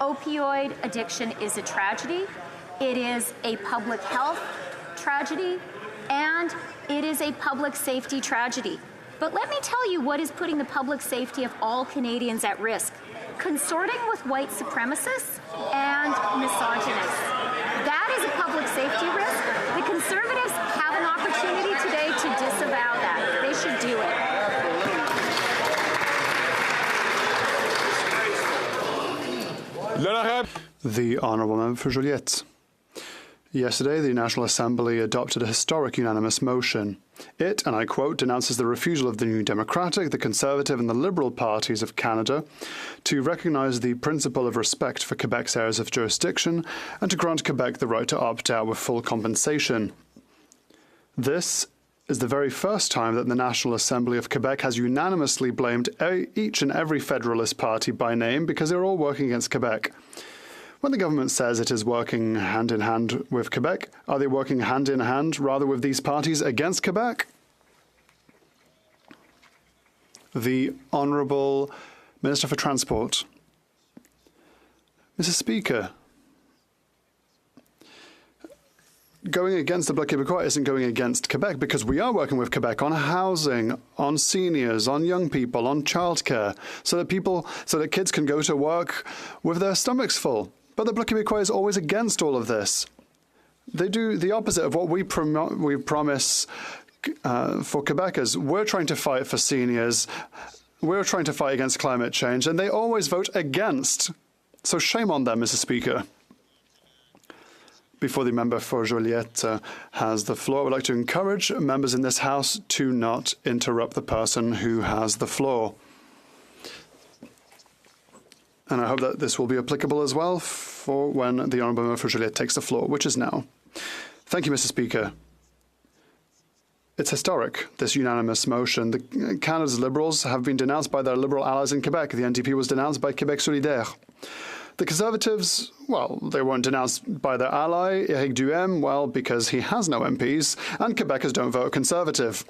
opioid addiction is a tragedy. It is a public health tragedy, and it is a public safety tragedy. But let me tell you what is putting the public safety of all Canadians at risk. Consorting with white supremacists and misogynists. That is a public safety risk. The Conservatives have an opportunity today to disavow that. They should do it. The Honourable Member for Joliette. Yesterday, the National Assembly adopted a historic unanimous motion. It, and I quote, denounces the refusal of the New Democratic, the Conservative and the Liberal parties of Canada to recognise the principle of respect for Quebec's areas of jurisdiction and to grant Quebec the right to opt out with full compensation. This is the very first time that the National Assembly of Quebec has unanimously blamed each and every Federalist party by name because they're all working against Quebec. When the government says it is working hand in hand with Quebec, are they working hand in hand rather with these parties against Quebec? The Honourable Minister for Transport. Mr. Speaker, going against the Bloc Québécois isn't going against Quebec because we are working with Quebec on housing, on seniors, on young people, on childcare, so that kids can go to work with their stomachs full. But the Bloc Québécois is always against all of this. They do the opposite of what we promise for Quebecers. We're trying to fight for seniors. We're trying to fight against climate change, and they always vote against. So shame on them, Mr. Speaker. Before the member for Joliette has the floor, I would like to encourage members in this House to not interrupt the person who has the floor. And I hope that this will be applicable as well for when the Honourable Member for Joliette takes the floor, which is now. Thank you, Mr. Speaker. It's historic, this unanimous motion. Canada's Liberals have been denounced by their Liberal allies in Quebec. The NDP was denounced by Quebec Solidaire. The Conservatives, well, they weren't denounced by their ally, Éric Duhem, well, because he has no MPs, and Quebecers don't vote Conservative.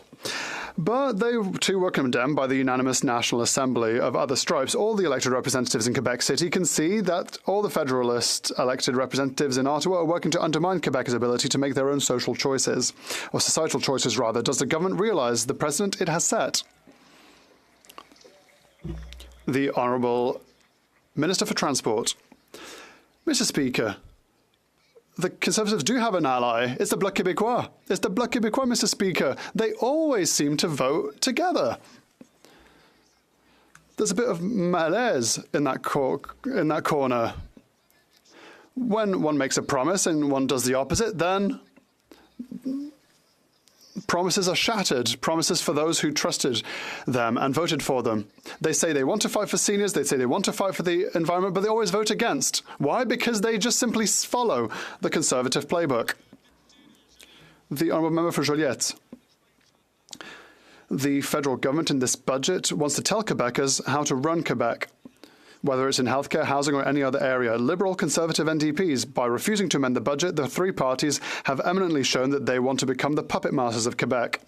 But they too were condemned by the unanimous National Assembly of other stripes. All the elected representatives in Quebec City can see that all the Federalist elected representatives in Ottawa are working to undermine Quebec's ability to make their own social choices, or societal choices rather. Does the government realise the precedent it has set? The Honourable Minister for Transport. Mr. Speaker, the Conservatives do have an ally. It's the Bloc Québécois. It's the Bloc Québécois, Mr. Speaker. They always seem to vote together. There's a bit of malaise in that corner. When one makes a promise and one does the opposite, then promises are shattered, promises for those who trusted them and voted for them. They say they want to fight for seniors, they say they want to fight for the environment, but they always vote against. Why? Because they just simply follow the Conservative playbook. The Honourable Member for Joliette. The federal government in this budget wants to tell Quebecers how to run Quebec, whether it's in healthcare, housing, or any other area. Liberal Conservative NDPs, by refusing to amend the budget, the three parties have eminently shown that they want to become the puppet masters of Quebec.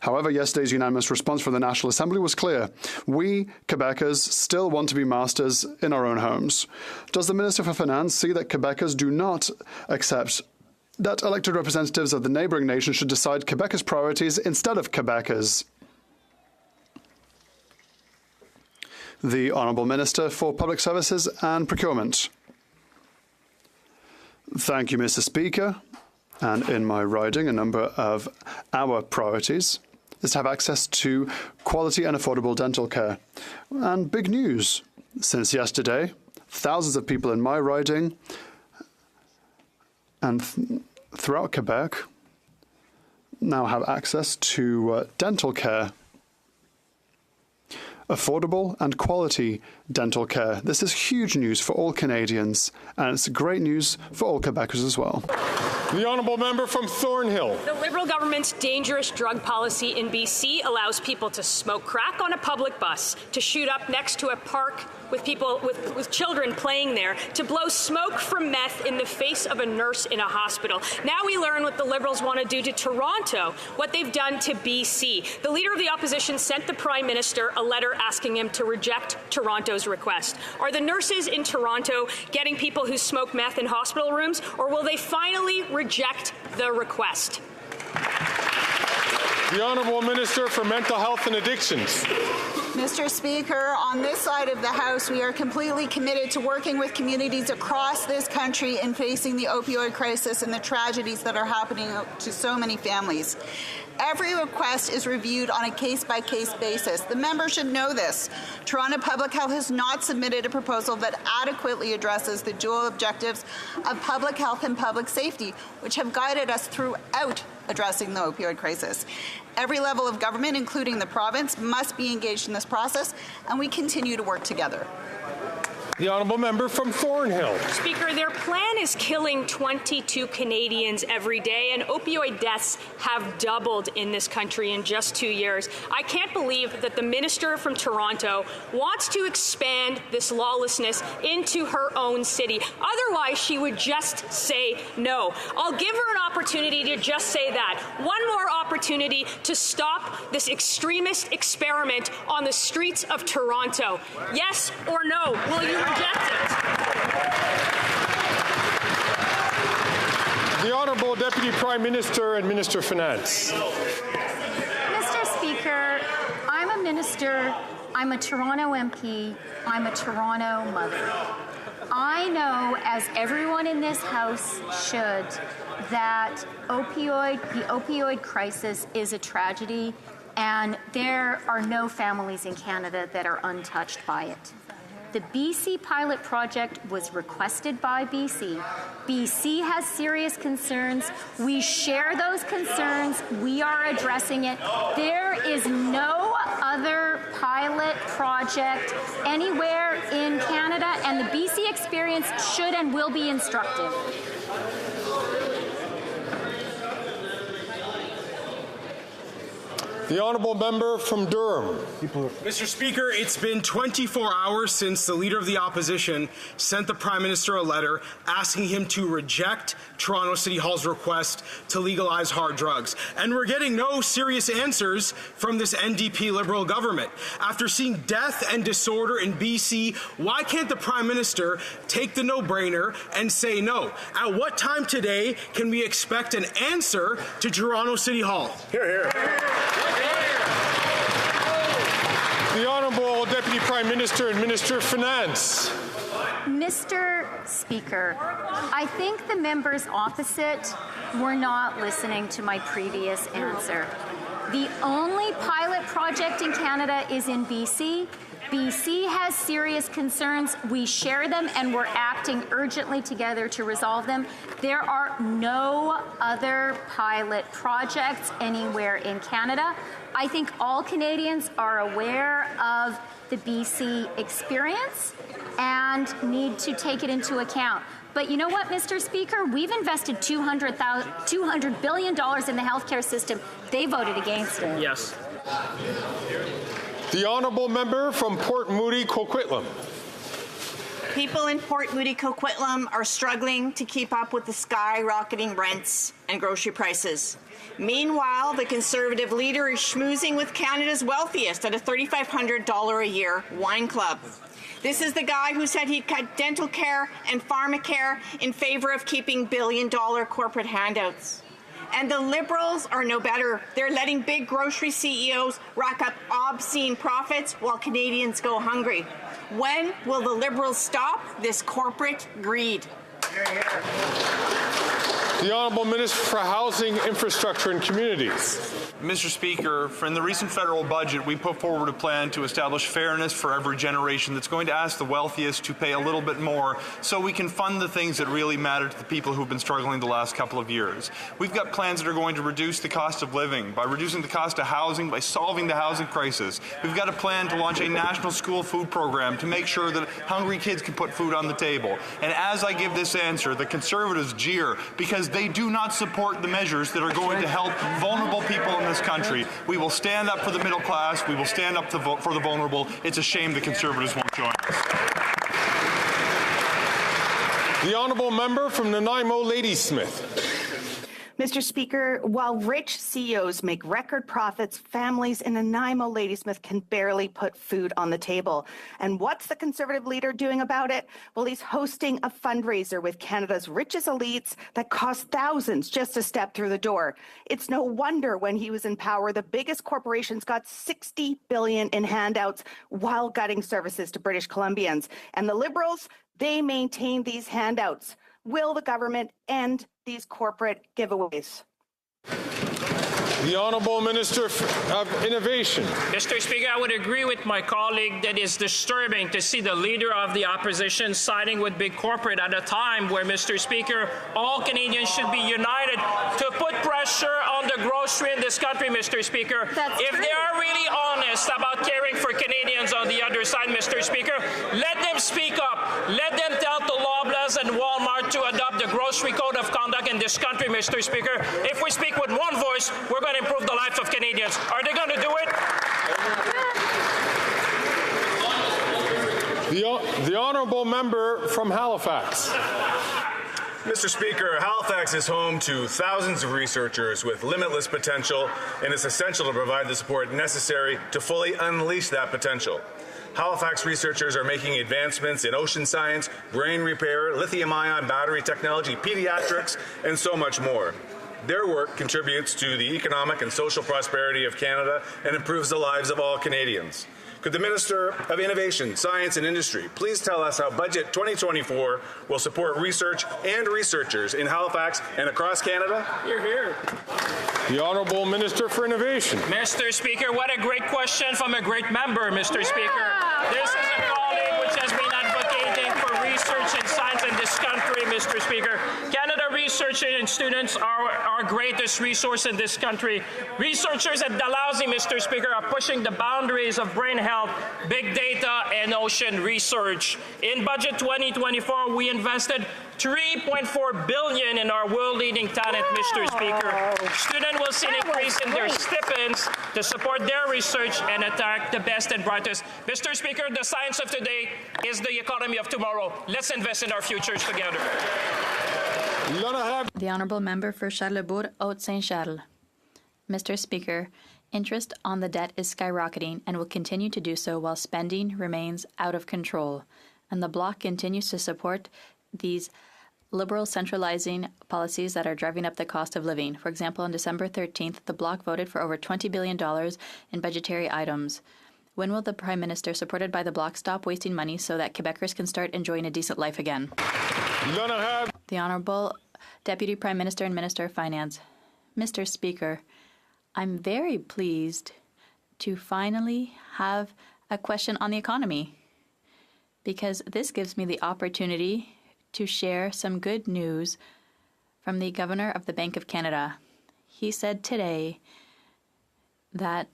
However, yesterday's unanimous response from the National Assembly was clear. We, Quebecers, still want to be masters in our own homes. Does the Minister for Finance see that Quebecers do not accept that elected representatives of the neighbouring nation should decide Quebecers' priorities instead of Quebecers? The Honourable Minister for Public Services and Procurement. Thank you, Mr. Speaker. And in my riding, a number of our priorities is to have access to quality and affordable dental care. And big news, since yesterday, thousands of people in my riding and throughout Quebec now have access to dental care. Affordable and quality dental care. This is huge news for all Canadians, and it's great news for all Quebecers as well. The honourable member from Thornhill. The Liberal government's dangerous drug policy in BC allows people to smoke crack on a public bus, to shoot up next to a park with people with children playing there, to blow smoke from meth in the face of a nurse in a hospital. Now we learn what the Liberals want to do to Toronto, what they've done to BC. The Leader of the Opposition sent the Prime Minister a letter asking him to reject Toronto's request. Are the nurses in Toronto getting people who smoke meth in hospital rooms, or will they finally reject the request? The Honourable Minister for Mental Health and Addictions. Mr. Speaker, on this side of the House, we are completely committed to working with communities across this country in facing the opioid crisis and the tragedies that are happening to so many families. Every request is reviewed on a case-by-case basis. The member should know this. Toronto Public Health has not submitted a proposal that adequately addresses the dual objectives of public health and public safety, which have guided us throughout addressing the opioid crisis. Every level of government, including the province, must be engaged in this process, and we continue to work together. The honourable member from Thornhill. Speaker, their plan is killing 22 Canadians every day, and opioid deaths have doubled in this country in just 2 years. I can't believe that the minister from Toronto wants to expand this lawlessness into her own city. Otherwise, she would just say no. I'll give her an opportunity to just say that. One more opportunity to stop this extremist experiment on the streets of Toronto. Yes or no? Will you reject it? The Honourable Deputy Prime Minister and Minister of Finance. Mr. Speaker, I'm a minister, I'm a Toronto MP, I'm a Toronto mother. I know, as everyone in this House should, that the opioid crisis is a tragedy, and there are no families in Canada that are untouched by it. The BC pilot project was requested by BC. BC has serious concerns. We share those concerns. We are addressing it. There is no other pilot project anywhere in Canada, and the BC experience should and will be instructive. The honourable member from Durham. Mr. Speaker, it's been 24 hours since the Leader of the Opposition sent the Prime Minister a letter asking him to reject Toronto City Hall's request to legalize hard drugs. And we're getting no serious answers from this NDP Liberal government. After seeing death and disorder in BC, why can't the Prime Minister take the no-brainer and say no? At what time today can we expect an answer to Toronto City Hall? Hear, hear. The Honourable Deputy Prime Minister and Minister of Finance. Mr. Speaker, I think the members opposite were not listening to my previous answer. The only pilot project in Canada is in BC. BC has serious concerns. We share them, and we're acting urgently together to resolve them. There are no other pilot projects anywhere in Canada. I think all Canadians are aware of the BC experience and need to take it into account. But you know what, Mr. Speaker? We've invested $200 billion in the healthcare system. They voted against it. Yes. The honourable member from Port Moody, Coquitlam. People in Port Moody, Coquitlam are struggling to keep up with the skyrocketing rents and grocery prices. Meanwhile, the Conservative leader is schmoozing with Canada's wealthiest at a $3,500 a year wine club. This is the guy who said he'd cut dental care and pharmacare in favour of keeping billion-dollar corporate handouts. And the Liberals are no better. They're letting big grocery CEOs rack up obscene profits while Canadians go hungry. When will the Liberals stop this corporate greed? The Honourable Minister for Housing, Infrastructure and Communities. Mr. Speaker, in the recent federal budget, we put forward a plan to establish fairness for every generation that's going to ask the wealthiest to pay a little bit more so we can fund the things that really matter to the people who've been struggling the last couple of years. We've got plans that are going to reduce the cost of living by reducing the cost of housing, by solving the housing crisis. We've got a plan to launch a national school food program to make sure that hungry kids can put food on the table. And as I give this answer, the Conservatives jeer because they do not support the measures that are going to help vulnerable people in this country. We will stand up for the middle class. We will stand up for the vulnerable. It's a shame the Conservatives won't join us. The honourable member from Nanaimo Ladysmith. Mr. Speaker, while rich CEOs make record profits, families in Nanaimo Ladysmith can barely put food on the table. And what's the Conservative leader doing about it? Well, he's hosting a fundraiser with Canada's richest elites that cost thousands just to step through the door. It's no wonder when he was in power, the biggest corporations got $60 billion in handouts while gutting services to British Columbians. And the Liberals, they maintain these handouts. Will the government end these corporate giveaways? The Honourable Minister of Innovation. Mr. Speaker, I would agree with my colleague that it's disturbing to see the leader of the opposition siding with big corporate at a time where, Mr. Speaker, all Canadians should be united to put pressure on the grocery in this country, Mr. Speaker. If they are really honest about caring for Canadians on the other side, Mr. Speaker, let them speak up. Let them tell the Loblaws and Walmart to adopt the grocery code of conduct in this country, Mr. Speaker. If we speak with one voice, we're going to improve the life of Canadians. Are they going to do it? The honourable member from Halifax. Mr. Speaker, Halifax is home to thousands of researchers with limitless potential, and it's essential to provide the support necessary to fully unleash that potential. Halifax researchers are making advancements in ocean science, brain repair, lithium-ion battery technology, pediatrics, and so much more. Their work contributes to the economic and social prosperity of Canada and improves the lives of all Canadians. Could the Minister of Innovation, Science and Industry please tell us how Budget 2024 will support research and researchers in Halifax and across Canada? You're here. The Honourable Minister for Innovation. Mr. Speaker, what a great question from a great member, Mr. Speaker. This is a colleague which has been advocating for research and science in this country, Mr. Speaker. Canada researchers and students are our greatest resource in this country. Researchers at Dalhousie, Mr. Speaker, are pushing the boundaries of brain health, big data, and ocean research. In Budget 2024, we invested $3.4 billion in our world-leading talent, Mr. Speaker. Students will see an increase in their stipends to support their research and attract the best and brightest. Mr. Speaker, the science of today is the economy of tomorrow. Let's invest in our futures together. The Honourable Member for Charlesbourg-Haute-Saint-Charles. Mr. Speaker, interest on the debt is skyrocketing and will continue to do so while spending remains out of control. And the Bloc continues to support these Liberal centralizing policies that are driving up the cost of living. For example, on December 13th, the Bloc voted for over $20 billion in budgetary items. When will the Prime Minister, supported by the Bloc, stop wasting money so that Quebecers can start enjoying a decent life again? The Honourable Deputy Prime Minister and Minister of Finance. Mr. Speaker, I'm very pleased to finally have a question on the economy, because this gives me the opportunity to share some good news from the Governor of the Bank of Canada. He said today that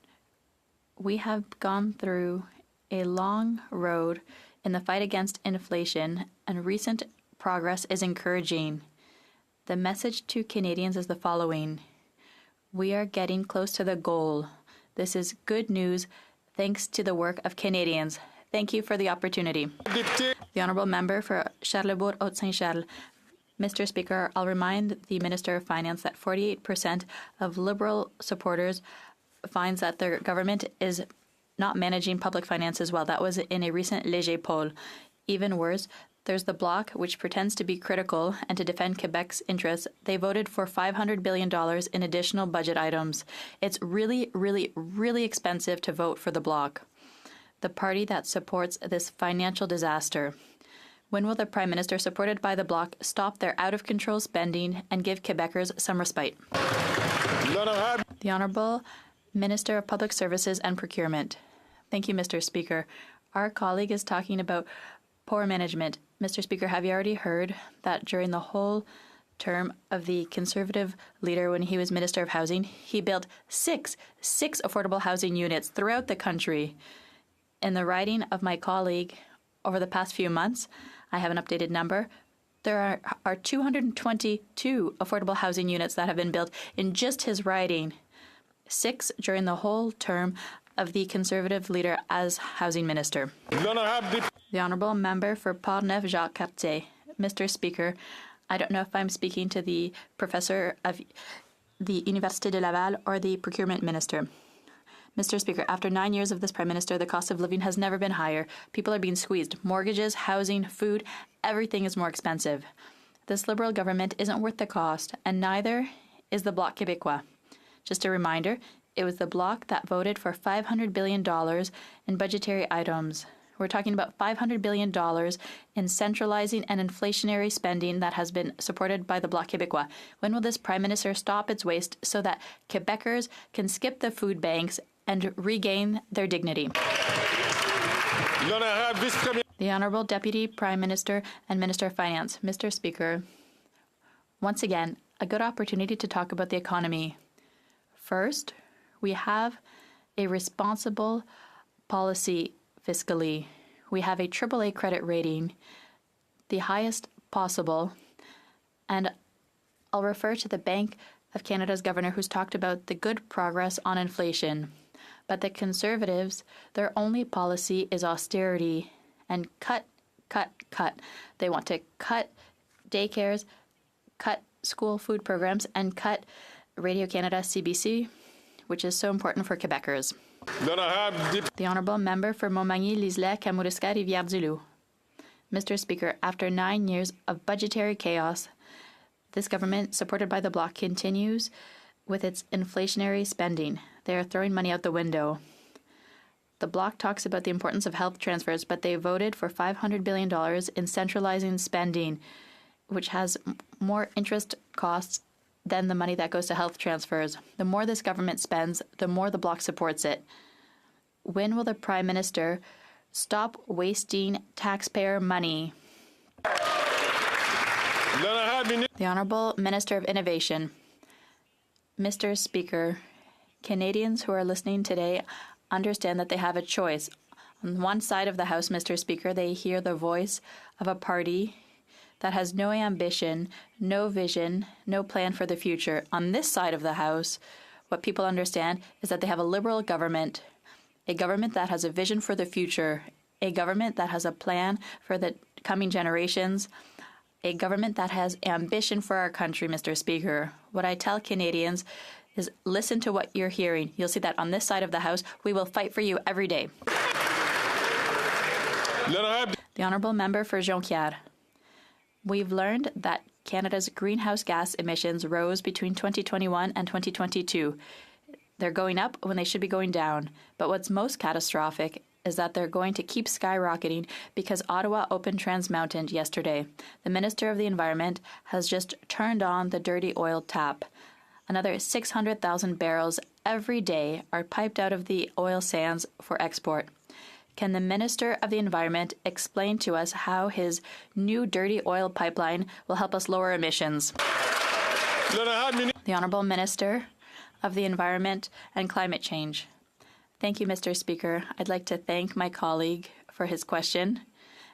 we have gone through a long road in the fight against inflation, and recent progress is encouraging. The message to Canadians is the following: we are getting close to the goal. This is good news thanks to the work of Canadians. Thank you for the opportunity. The Honourable Member for Charlebourg-Haute-Saint-Charles. Mr. Speaker, I'll remind the Minister of Finance that 48% of Liberal supporters finds that their government is not managing public finances well. That was in a recent Léger poll. Even worse, there's the Bloc, which pretends to be critical and to defend Quebec's interests. They voted for $500 billion in additional budget items. It's really, really, really expensive to vote for the Bloc, the party that supports this financial disaster. When will the Prime Minister, supported by the Bloc, stop their out-of-control spending and give Quebecers some respite? The Honourable Minister of Public Services and Procurement. Thank you, Mr. Speaker. Our colleague is talking about poor management. Mr. Speaker, have you already heard that during the whole term of the Conservative leader when he was Minister of Housing, he built six affordable housing units throughout the country? In the riding of my colleague over the past few months, I have an updated number, there are 222 affordable housing units that have been built in just his riding, 6 during the whole term of the Conservative leader as Housing Minister. The Honourable Member for Portneuf-Jacques-Cartier. Mr. Speaker, I don't know if I'm speaking to the Professor of the Université de Laval or the Procurement Minister. Mr. Speaker, after 9 years of this Prime Minister, the cost of living has never been higher. People are being squeezed. Mortgages, housing, food, everything is more expensive. This Liberal government isn't worth the cost, and neither is the Bloc Québécois. Just a reminder, it was the Bloc that voted for $500 billion in budgetary items. We're talking about $500 billion in centralizing and inflationary spending that has been supported by the Bloc Québécois. When will this Prime Minister stop its waste so that Quebecers can skip the food banks and regain their dignity? The Honourable Deputy Prime Minister and Minister of Finance. Mr. Speaker, once again, a good opportunity to talk about the economy. First, we have a responsible policy fiscally. We have a AAA credit rating, the highest possible, and I'll refer to the Bank of Canada's governor who's talked about the good progress on inflation. But the Conservatives, their only policy is austerity and cut. They want to cut daycares, cut school food programs, and cut Radio-Canada CBC, which is so important for Quebecers. The Honourable Member for Montmagny-Liselet, Kamouraska, Rivière-du-Loup. Mr. Speaker, after 9 years of budgetary chaos, this government, supported by the Bloc, continues with its inflationary spending. They are throwing money out the window. The Bloc talks about the importance of health transfers, but they voted for $500 billion in centralizing spending, which has more interest costs than the money that goes to health transfers. The more this government spends, the more the Bloc supports it. When will the Prime Minister stop wasting taxpayer money? The Honourable Minister of Innovation. Mr. Speaker, Canadians who are listening today understand that they have a choice. On one side of the House, Mr. Speaker, they hear the voice of a party that has no ambition, no vision, no plan for the future. On this side of the House, what people understand is that they have a Liberal government, a government that has a vision for the future, a government that has a plan for the coming generations, a government that has ambition for our country, Mr. Speaker. What I tell Canadians is listen to what you're hearing. You'll see that on this side of the House, we will fight for you every day. The Honourable Member for Jonquière. We've learned that Canada's greenhouse gas emissions rose between 2021 and 2022. They're going up when they should be going down. But what's most catastrophic is that they're going to keep skyrocketing because Ottawa opened Trans Mountain yesterday. The Minister of the Environment has just turned on the dirty oil tap. Another 600,000 barrels every day are piped out of the oil sands for export. Can the Minister of the Environment explain to us how his new dirty oil pipeline will help us lower emissions? The Honourable Minister of the Environment and Climate Change. Thank you, Mr. Speaker. I'd like to thank my colleague for his question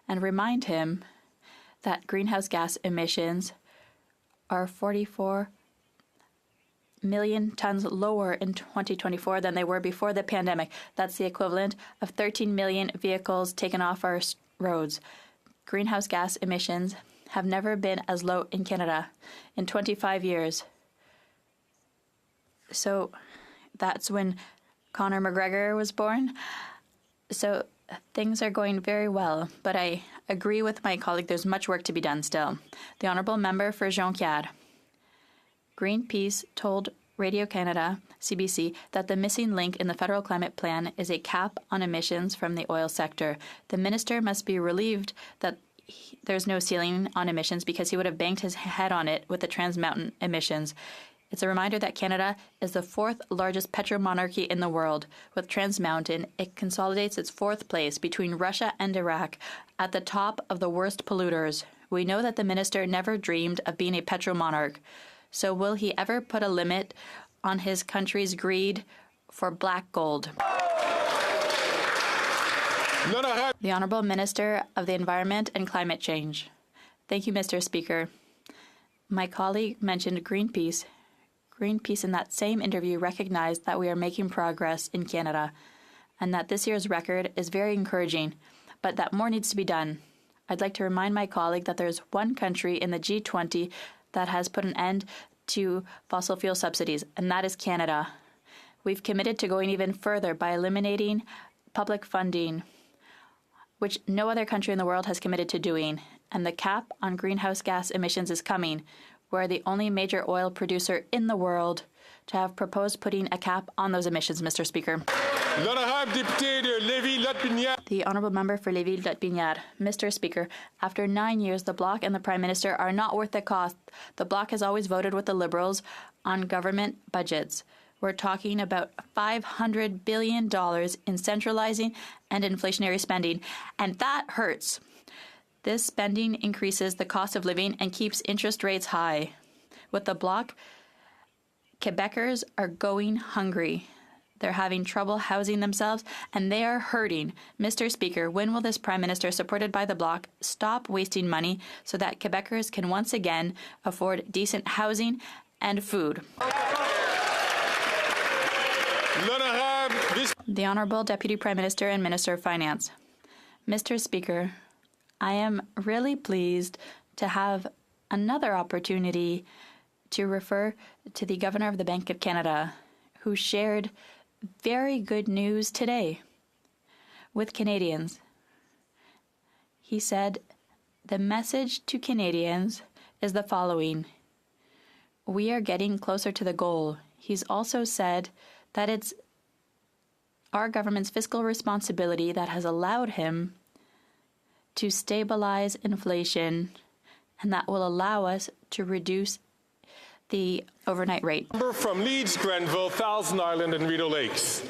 and remind him that greenhouse gas emissions are 44 million tons lower in 2024 than they were before the pandemic. That's the equivalent of 13 million vehicles taken off our roads. Greenhouse gas emissions have never been as low in Canada in 25 years. So that's when Conor McGregor was born. So things are going very well, but I agree with my colleague, there's much work to be done still. The Honourable Member for Jonquière. Greenpeace told Radio-Canada, CBC, that the missing link in the federal climate plan is a cap on emissions from the oil sector. The minister must be relieved that there's no ceiling on emissions because he would have banged his head on it with the Trans Mountain emissions. It's a reminder that Canada is the fourth largest petromonarchy in the world. With Trans Mountain, it consolidates its fourth place between Russia and Iraq at the top of the worst polluters. We know that the minister never dreamed of being a petromonarch. So will he ever put a limit on his country's greed for black gold? The Honourable Minister of the Environment and Climate Change. Thank you, Mr. Speaker. My colleague mentioned Greenpeace. Greenpeace in that same interview recognized that we are making progress in Canada and that this year's record is very encouraging, but that more needs to be done. I'd like to remind my colleague that there's one country in the G20 that has put an end to fossil fuel subsidies, and that is Canada. We've committed to going even further by eliminating public funding, which no other country in the world has committed to doing, and the cap on greenhouse gas emissions is coming. We're the only major oil producer in the world to have proposed putting a cap on those emissions, Mr. Speaker. The Honourable Member for Lévis-Lotbinière. Mr. Speaker, after 9 years, the Bloc and the Prime Minister are not worth the cost. The Bloc has always voted with the Liberals on government budgets. We're talking about $500 billion in centralizing and inflationary spending, and that hurts. This spending increases the cost of living and keeps interest rates high. With the Bloc, Quebecers are going hungry. They're having trouble housing themselves, and they are hurting. Mr. Speaker, when will this Prime Minister, supported by the Bloc, stop wasting money so that Quebecers can once again afford decent housing and food? The Honourable Deputy Prime Minister and Minister of Finance. Mr. Speaker, I am really pleased to have another opportunity to refer to the Governor of the Bank of Canada, who shared very good news today with Canadians. He said, the message to Canadians is the following: we are getting closer to the goal. He's also said that it's our government's fiscal responsibility that has allowed him to stabilize inflation, and that will allow us to reduce the overnight rate. Member from Leeds, Grenville, Thousand Island and Rideau Lakes.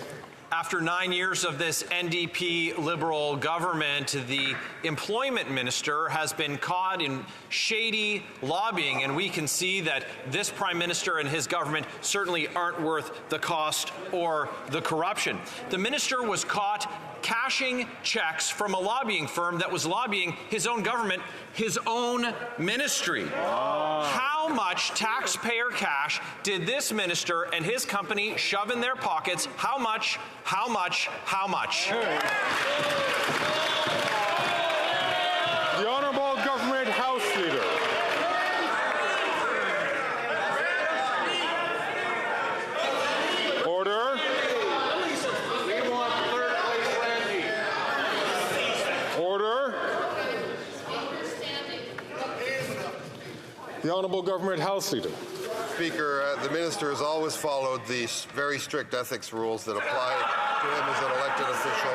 After 9 years of this NDP Liberal government, the employment minister has been caught in shady lobbying, and we can see that this Prime Minister and his government certainly aren't worth the cost or the corruption. The minister was caught cashing checks from a lobbying firm that was lobbying his own government, his own ministry. How much taxpayer cash did this minister and his company shove in their pockets? How much? How much? How much? The Honourable Government House Leader. Order. Order. The Honourable Government House Leader. Speaker, the minister has always followed the very strict ethics rules that apply to him as an elected official.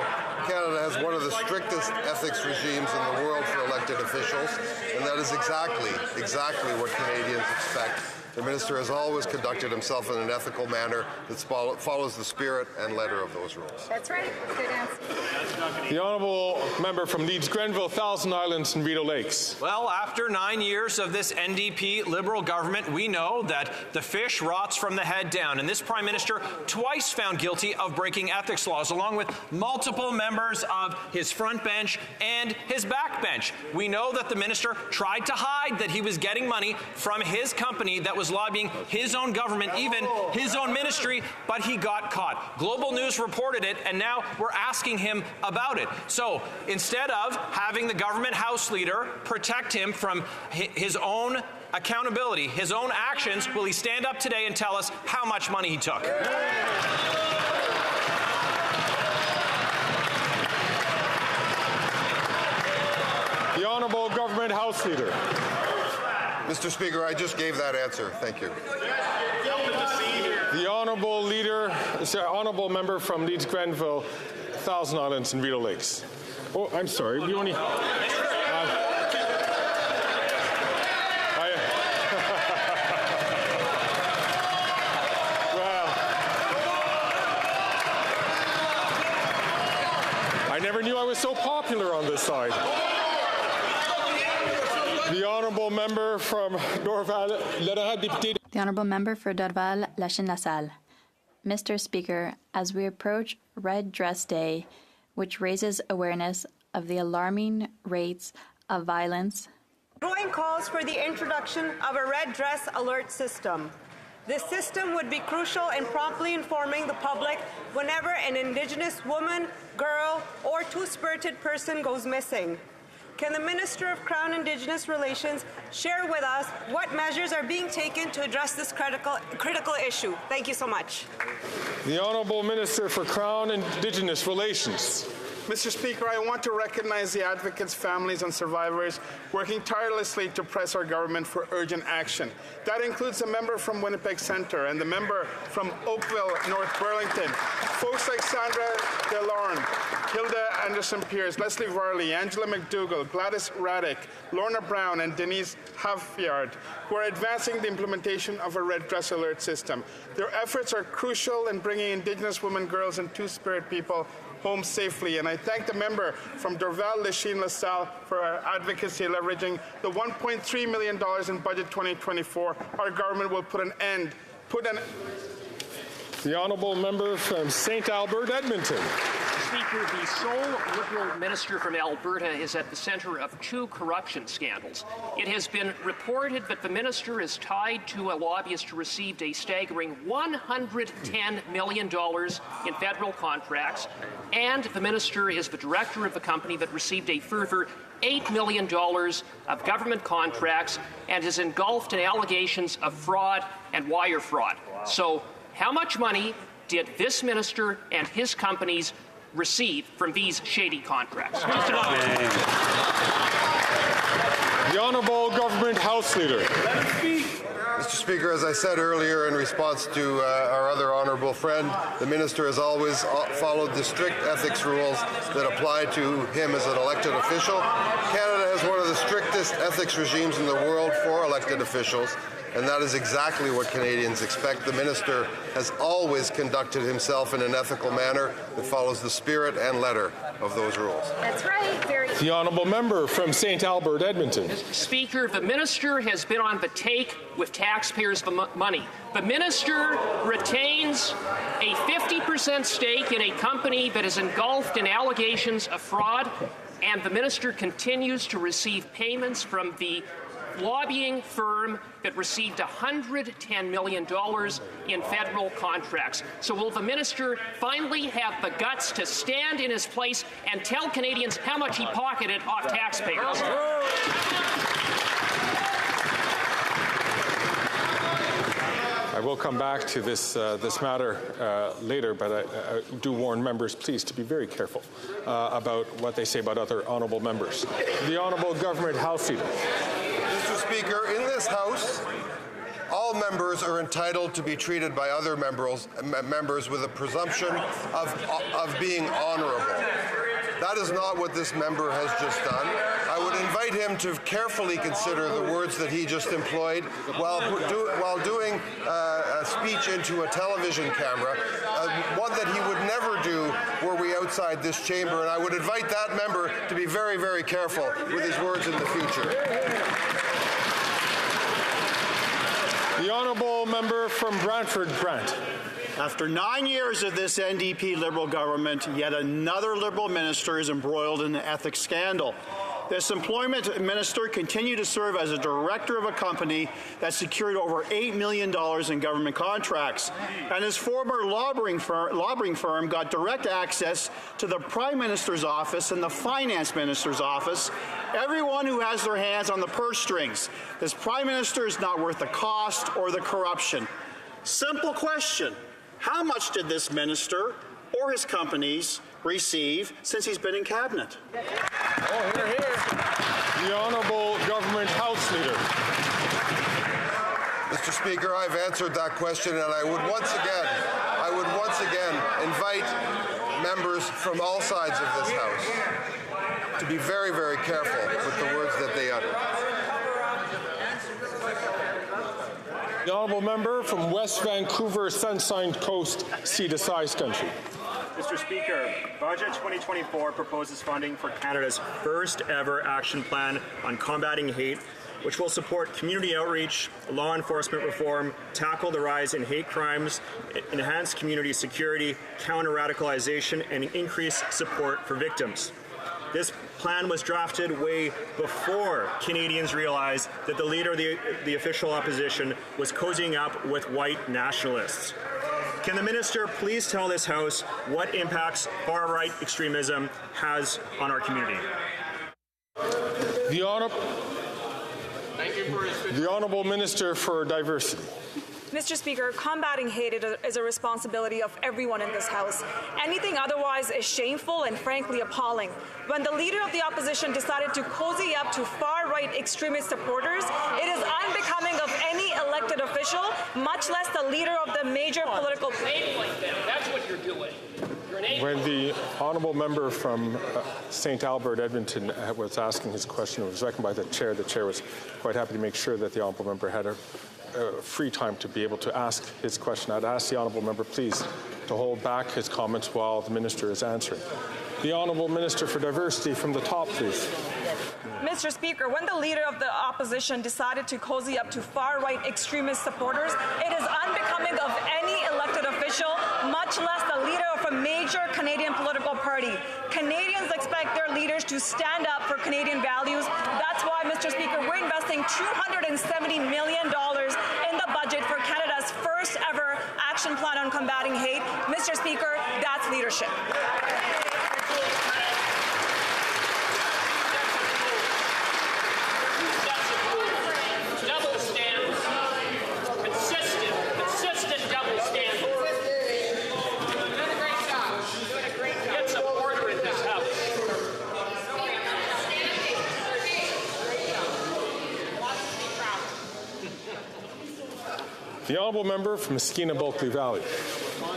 Canada has one of the strictest ethics regimes in the world for elected officials, and that is exactly what Canadians expect. The minister has always conducted himself in an ethical manner that follows the spirit and letter of those rules. That's right. Good answer. The Honourable Member from Leeds, Grenville, Thousand Islands and Rideau Lakes. Well, after 9 years of this NDP Liberal government, we know that the fish rots from the head down, and this Prime Minister twice found guilty of breaking ethics laws, along with multiple members of his front bench and his back bench. We know that the minister tried to hide that he was getting money from his company that was was lobbying his own government, even his own ministry, but he got caught. Global News reported it, and now we're asking him about it. So instead of having the government House leader protect him from his own accountability, his own actions, will he stand up today and tell us how much money he took? The Honourable Government House Leader. Mr. Speaker, I just gave that answer. Thank you. The Honourable Honourable Member from Leeds Grenville, Thousand Islands and Rideau Lakes. Oh, I'm sorry. We only. I never knew I was so popular on this side. The Honourable Member from Dorval, the Honourable Member for Dorval-Lachine-LaSalle. Mr. Speaker, as we approach Red Dress Day, which raises awareness of the alarming rates of violence, Join calls for the introduction of a red dress alert system. This system would be crucial in promptly informing the public whenever an Indigenous woman, girl, or two-spirited person goes missing. Can the Minister of Crown Indigenous Relations share with us what measures are being taken to address this critical issue? Thank you so much. The Honourable Minister for Crown Indigenous Relations. Mr. Speaker, I want to recognize the advocates, families, and survivors working tirelessly to press our government for urgent action. That includes the member from Winnipeg Centre and the member from Oakville, North Burlington, folks like Sandra DeLorme, Hilda Anderson-Pierce, Leslie Varley, Angela McDougall, Gladys Raddick, Lorna Brown, and Denise Havyard, who are advancing the implementation of a red dress alert system. Their efforts are crucial in bringing Indigenous women, girls, and two-spirit people home safely. And I thank the member from Dorval-Lachine-LaSalle for our advocacy, leveraging the $1.3 million in Budget 2024. Our government will put an end. The Honourable Member from St. Albert, Edmonton. Speaker, the sole Liberal minister from Alberta is at the centre of two corruption scandals. It has been reported that the minister is tied to a lobbyist who received a staggering $110 million in federal contracts, and the minister is the director of the company that received a further $8 million of government contracts and is engulfed in allegations of fraud and wire fraud. So, how much money did this minister and his companies receive from these shady contracts? The Honourable Government House Leader. Mr. Speaker, as I said earlier in response to our other honourable friend, the minister has always followed the strict ethics rules that apply to him as an elected official. Canada has one of the strictest ethics regimes in the world for elected officials, and that is exactly what Canadians expect. The minister has always conducted himself in an ethical manner that follows the spirit and letter of those rules. That's right. The Honourable Member from St. Albert, Edmonton. Speaker, the minister has been on the take with taxpayers' money. The minister retains a 50% stake in a company that is engulfed in allegations of fraud, and the minister continues to receive payments from the lobbying firm that received $110 million in federal contracts. So will the minister finally have the guts to stand in his place and tell Canadians how much he pocketed off taxpayers? I will come back to this matter later, but I do warn members, please, to be very careful about what they say about other honourable members. The Honourable Government House Leader. Mr. Speaker, in this House, all members are entitled to be treated by other members with a presumption of being honourable. That is not what this member has just done. I would invite him to carefully consider the words that he just employed while doing a speech into a television camera, one that he would never do were we outside this chamber. And I would invite that member to be very, very careful with his words in the future. The Honourable Member from Brantford, Brant. After 9 years of this NDP Liberal government, yet another Liberal minister is embroiled in an ethics scandal. This employment minister continued to serve as a director of a company that secured over $8 million in government contracts, and his former lobbying firm got direct access to the Prime Minister's office and the Finance Minister's office, everyone who has their hands on the purse strings. This Prime Minister is not worth the cost or the corruption. Simple question. How much did this minister or his companies receive since he's been in cabinet? Oh, hear, hear. The Honourable Government House Leader. Mr. Speaker, I've answered that question, and I would once again invite members from all sides of this House to be very, very careful with the words that they utter. The Honourable Member from West Vancouver, Sunshine Coast, Sea to Size Country. Mr. Speaker, Budget 2024 proposes funding for Canada's first ever action plan on combating hate, which will support community outreach, law enforcement reform, tackle the rise in hate crimes, enhance community security, counter radicalization, and increase support for victims. This plan was drafted way before Canadians realized that the leader of the official opposition was cozying up with white nationalists. Can the minister please tell this House what impacts far-right extremism has on our community? The Honourable Minister for Diversity. Mr. Speaker, combating hate is a responsibility of everyone in this House. Anything otherwise is shameful and frankly appalling. When the Leader of the Opposition decided to cozy up to far-right extremist supporters, it is unbecoming of any elected official, much less the leader of the major political party. That's what you're doing. When the Honourable Member from St. Albert, Edmonton, was asking his question, it was recommended by the chair was quite happy to make sure that the Honourable Member had a free time to be able to ask his question. I'd ask the Honourable Member, please, to hold back his comments while the Minister is answering. The Honourable Minister for Diversity from the top, please. Mr. Speaker, when the Leader of the Opposition decided to cozy up to far-right extremist supporters, it is unbecoming of any elected official, much less the leader of a major Canadian political party. Canadians expect their leaders to stand up for Canadian values. That's why, Mr. Speaker, we're investing $270 million in the budget for Canada's first ever action plan on combating hate. Mr. Speaker, that's leadership. The Honourable Member from Skeena-Bulkley Valley.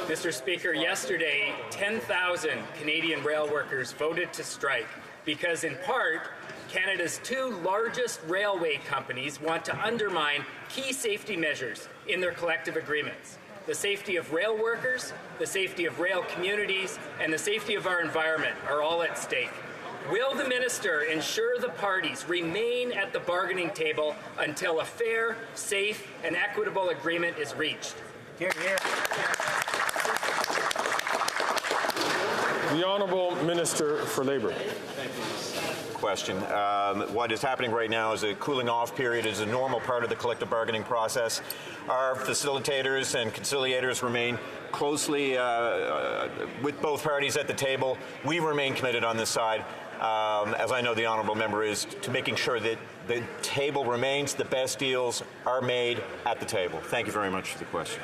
Mr. Speaker, yesterday 10,000 Canadian rail workers voted to strike because, in part, Canada's two largest railway companies want to undermine key safety measures in their collective agreements. The safety of rail workers, the safety of rail communities, and the safety of our environment are all at stake. Will the minister ensure the parties remain at the bargaining table until a fair, safe, and equitable agreement is reached? Hear, hear. The Honourable Minister for Labour. Question. What is happening right now is a cooling off period. Is a normal part of the collective bargaining process. Our facilitators and conciliators remain closely with both parties at the table. We remain committed on this side, as I know the Honourable Member is, to making sure that the table remains, the best deals are made at the table. Thank you very much for the question.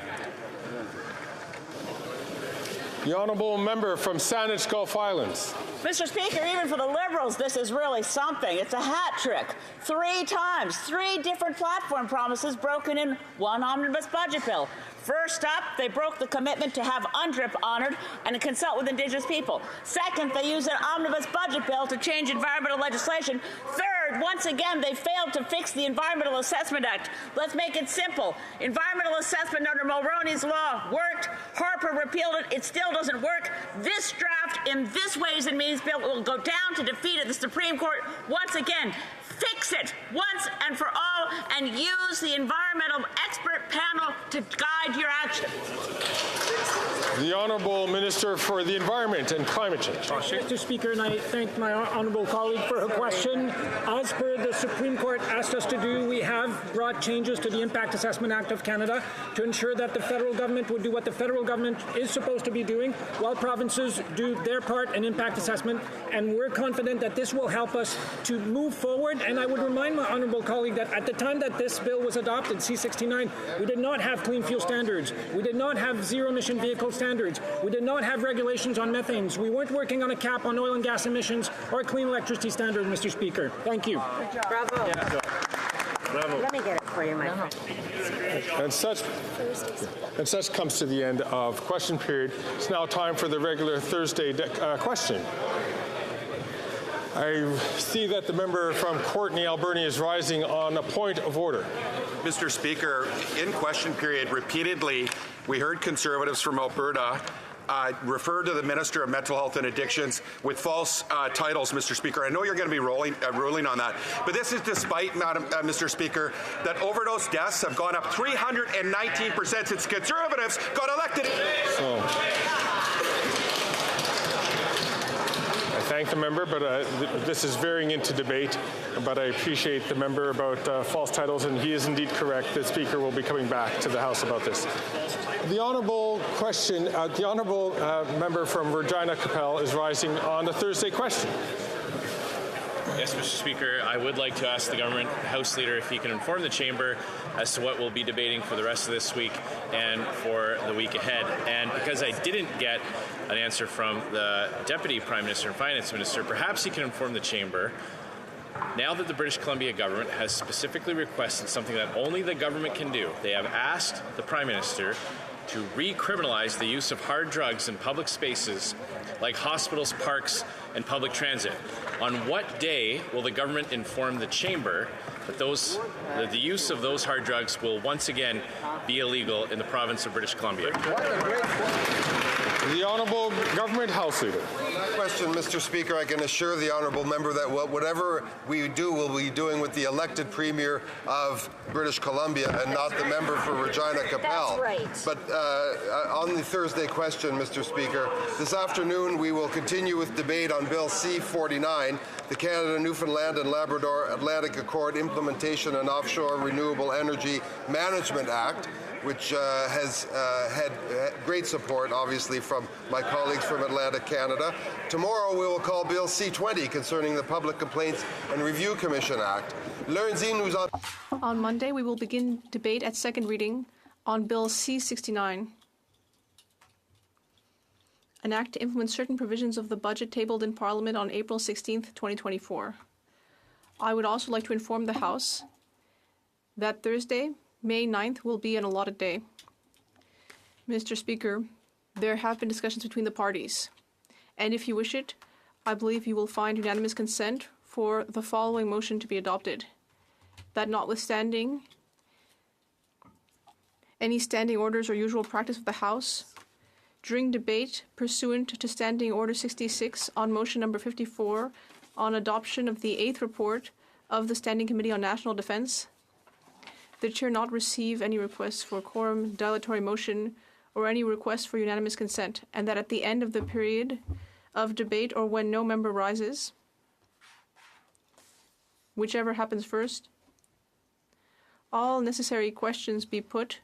The Honourable Member from Saanich Gulf Islands. Mr. Speaker, even for the Liberals, this is really something. It's a hat trick. 3 times, 3 different platform promises broken in one omnibus budget bill. First up, they broke the commitment to have UNDRIP honored and to consult with Indigenous people. Second, they used an omnibus budget bill to change environmental legislation. Third, once again, they failed to fix the Environmental Assessment Act. Let's make it simple. Environmental assessment under Mulroney's law worked. Harper repealed it. It still doesn't work. This draft in this Ways and Means bill will go down to defeat at the Supreme Court once again. Fix it once and for all and use the environmental expert panel to guide your action. The Honourable Minister for the Environment and Climate Change. Mr. Speaker, and I thank my honourable colleague for her question. As per the Supreme Court asked us to do, we have brought changes to the Impact Assessment Act of Canada to ensure that the federal government would do what the federal government is supposed to be doing while provinces do their part in impact assessment. And we're confident that this will help us to move forward. And I would remind my honourable colleague that at the time that this bill was adopted, C-69, we did not have clean fuel standards. We did not have zero-emission vehicle standards. We did not have regulations on methanes. We weren't working on a cap on oil and gas emissions or clean electricity standards, Mr. Speaker. Thank you. Bravo. Yeah. Bravo. Let me get it for you, my friend. And such comes to the end of question period. It's now time for the regular Thursday question. I see that the member from Courtenay, Alberni is rising on a point of order. Mr. Speaker, in question period, repeatedly, we heard Conservatives from Alberta refer to the Minister of Mental Health and Addictions with false titles, Mr. Speaker. I know you're going to be ruling on that, but this is despite, Mr. Speaker, that overdose deaths have gone up 319% since Conservatives got elected. I thank the member, but this is veering into debate. But I appreciate the member about false titles, and he is indeed correct. The Speaker will be coming back to the House about this. The honourable member from Regina Capel is rising on the Thursday question. Yes, Mr. Speaker, I would like to ask the government House Leader if he can inform the Chamber as to what we'll be debating for the rest of this week and for the week ahead. And because I didn't get an answer from the Deputy Prime Minister and Finance Minister, perhaps he can inform the Chamber, now that the British Columbia government has specifically requested something that only the government can do. They have asked the Prime Minister to recriminalize the use of hard drugs in public spaces like hospitals, parks, and public transit. On what day will the government inform the Chamber that the use of those hard drugs will once again be illegal in the province of British Columbia? The Honourable Government House Leader. On that question, Mr. Speaker, I can assure the Honourable Member that whatever we do, we'll be doing with the elected Premier of British Columbia and not the member for Regina Capel. That's right. But on the Thursday question, Mr. Speaker, this afternoon we will continue with debate on Bill C-49, the Canada, Newfoundland and Labrador Atlantic Accord Implementation and Offshore Renewable Energy Management Act, which has had great support, obviously, from my colleagues from Atlantic Canada. Tomorrow we will call Bill C-20 concerning the Public Complaints and Review Commission Act. On Monday, we will begin debate at second reading on Bill C-69, an act to implement certain provisions of the budget tabled in Parliament on April 16, 2024. I would also like to inform the House that Thursday, May 9th, will be an allotted day. Mr. Speaker, there have been discussions between the parties, and if you wish it, I believe you will find unanimous consent for the following motion to be adopted: that notwithstanding any standing orders or usual practice of the House, during debate pursuant to Standing Order 66 on motion number 54 on adoption of the 8th report of the Standing Committee on National Defence, the Chair not receive any requests for quorum, dilatory motion, or any request for unanimous consent, and that at the end of the period of debate or when no member rises, whichever happens first, all necessary questions be put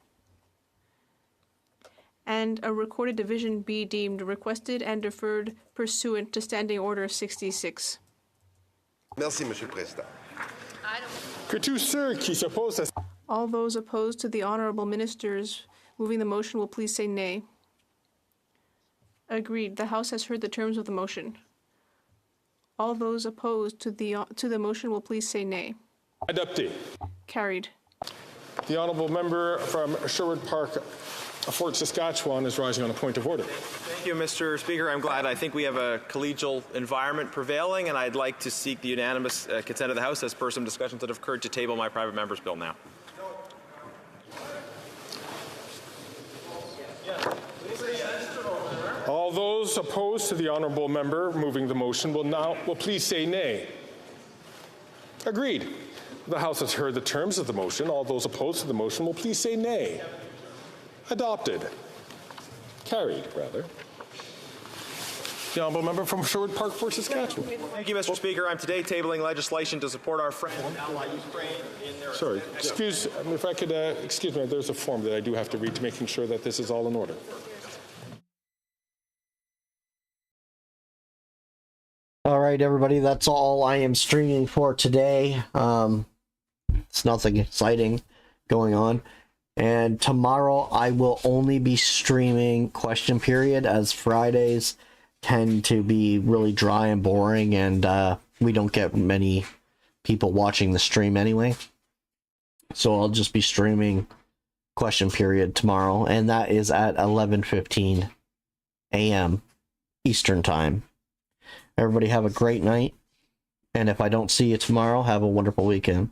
and a recorded division be deemed requested and deferred pursuant to Standing Order 66. Merci, Monsieur le Président. Que tous ceux qui s'opposent à... All those opposed to the honourable ministers moving the motion will please say nay. Agreed. The House has heard the terms of the motion. All those opposed to the motion will please say nay. Adopté. Carried. The honourable member from Sherwood Park, Fort Saskatchewan, is rising on a point of order. Thank you, Mr. Speaker. I'm glad. I think we have a collegial environment prevailing, and I'd like to seek the unanimous consent of the House, as per some discussions that have occurred, to table my private member's bill now. All those opposed to the honourable member moving the motion will please say nay. Agreed. The House has heard the terms of the motion. All those opposed to the motion will please say nay. Adopted. Carried, rather. The honourable member from Sherwood Park for Saskatchewan. Thank you, Mr. Speaker. I'm today tabling legislation to support our friends in allied Ukraine in their... Sorry, excuse me, if I could, excuse me, there's a form that I do have to read to making sure that this is all in order. All right, everybody, that's all I am streaming for today. It's nothing exciting going on. And tomorrow I will only be streaming question period, as Fridays tend to be really dry and boring, and we don't get many people watching the stream anyway. So I'll just be streaming question period tomorrow, and that is at 11:15 a.m. Eastern Time. Everybody have a great night, and if I don't see you tomorrow, have a wonderful weekend.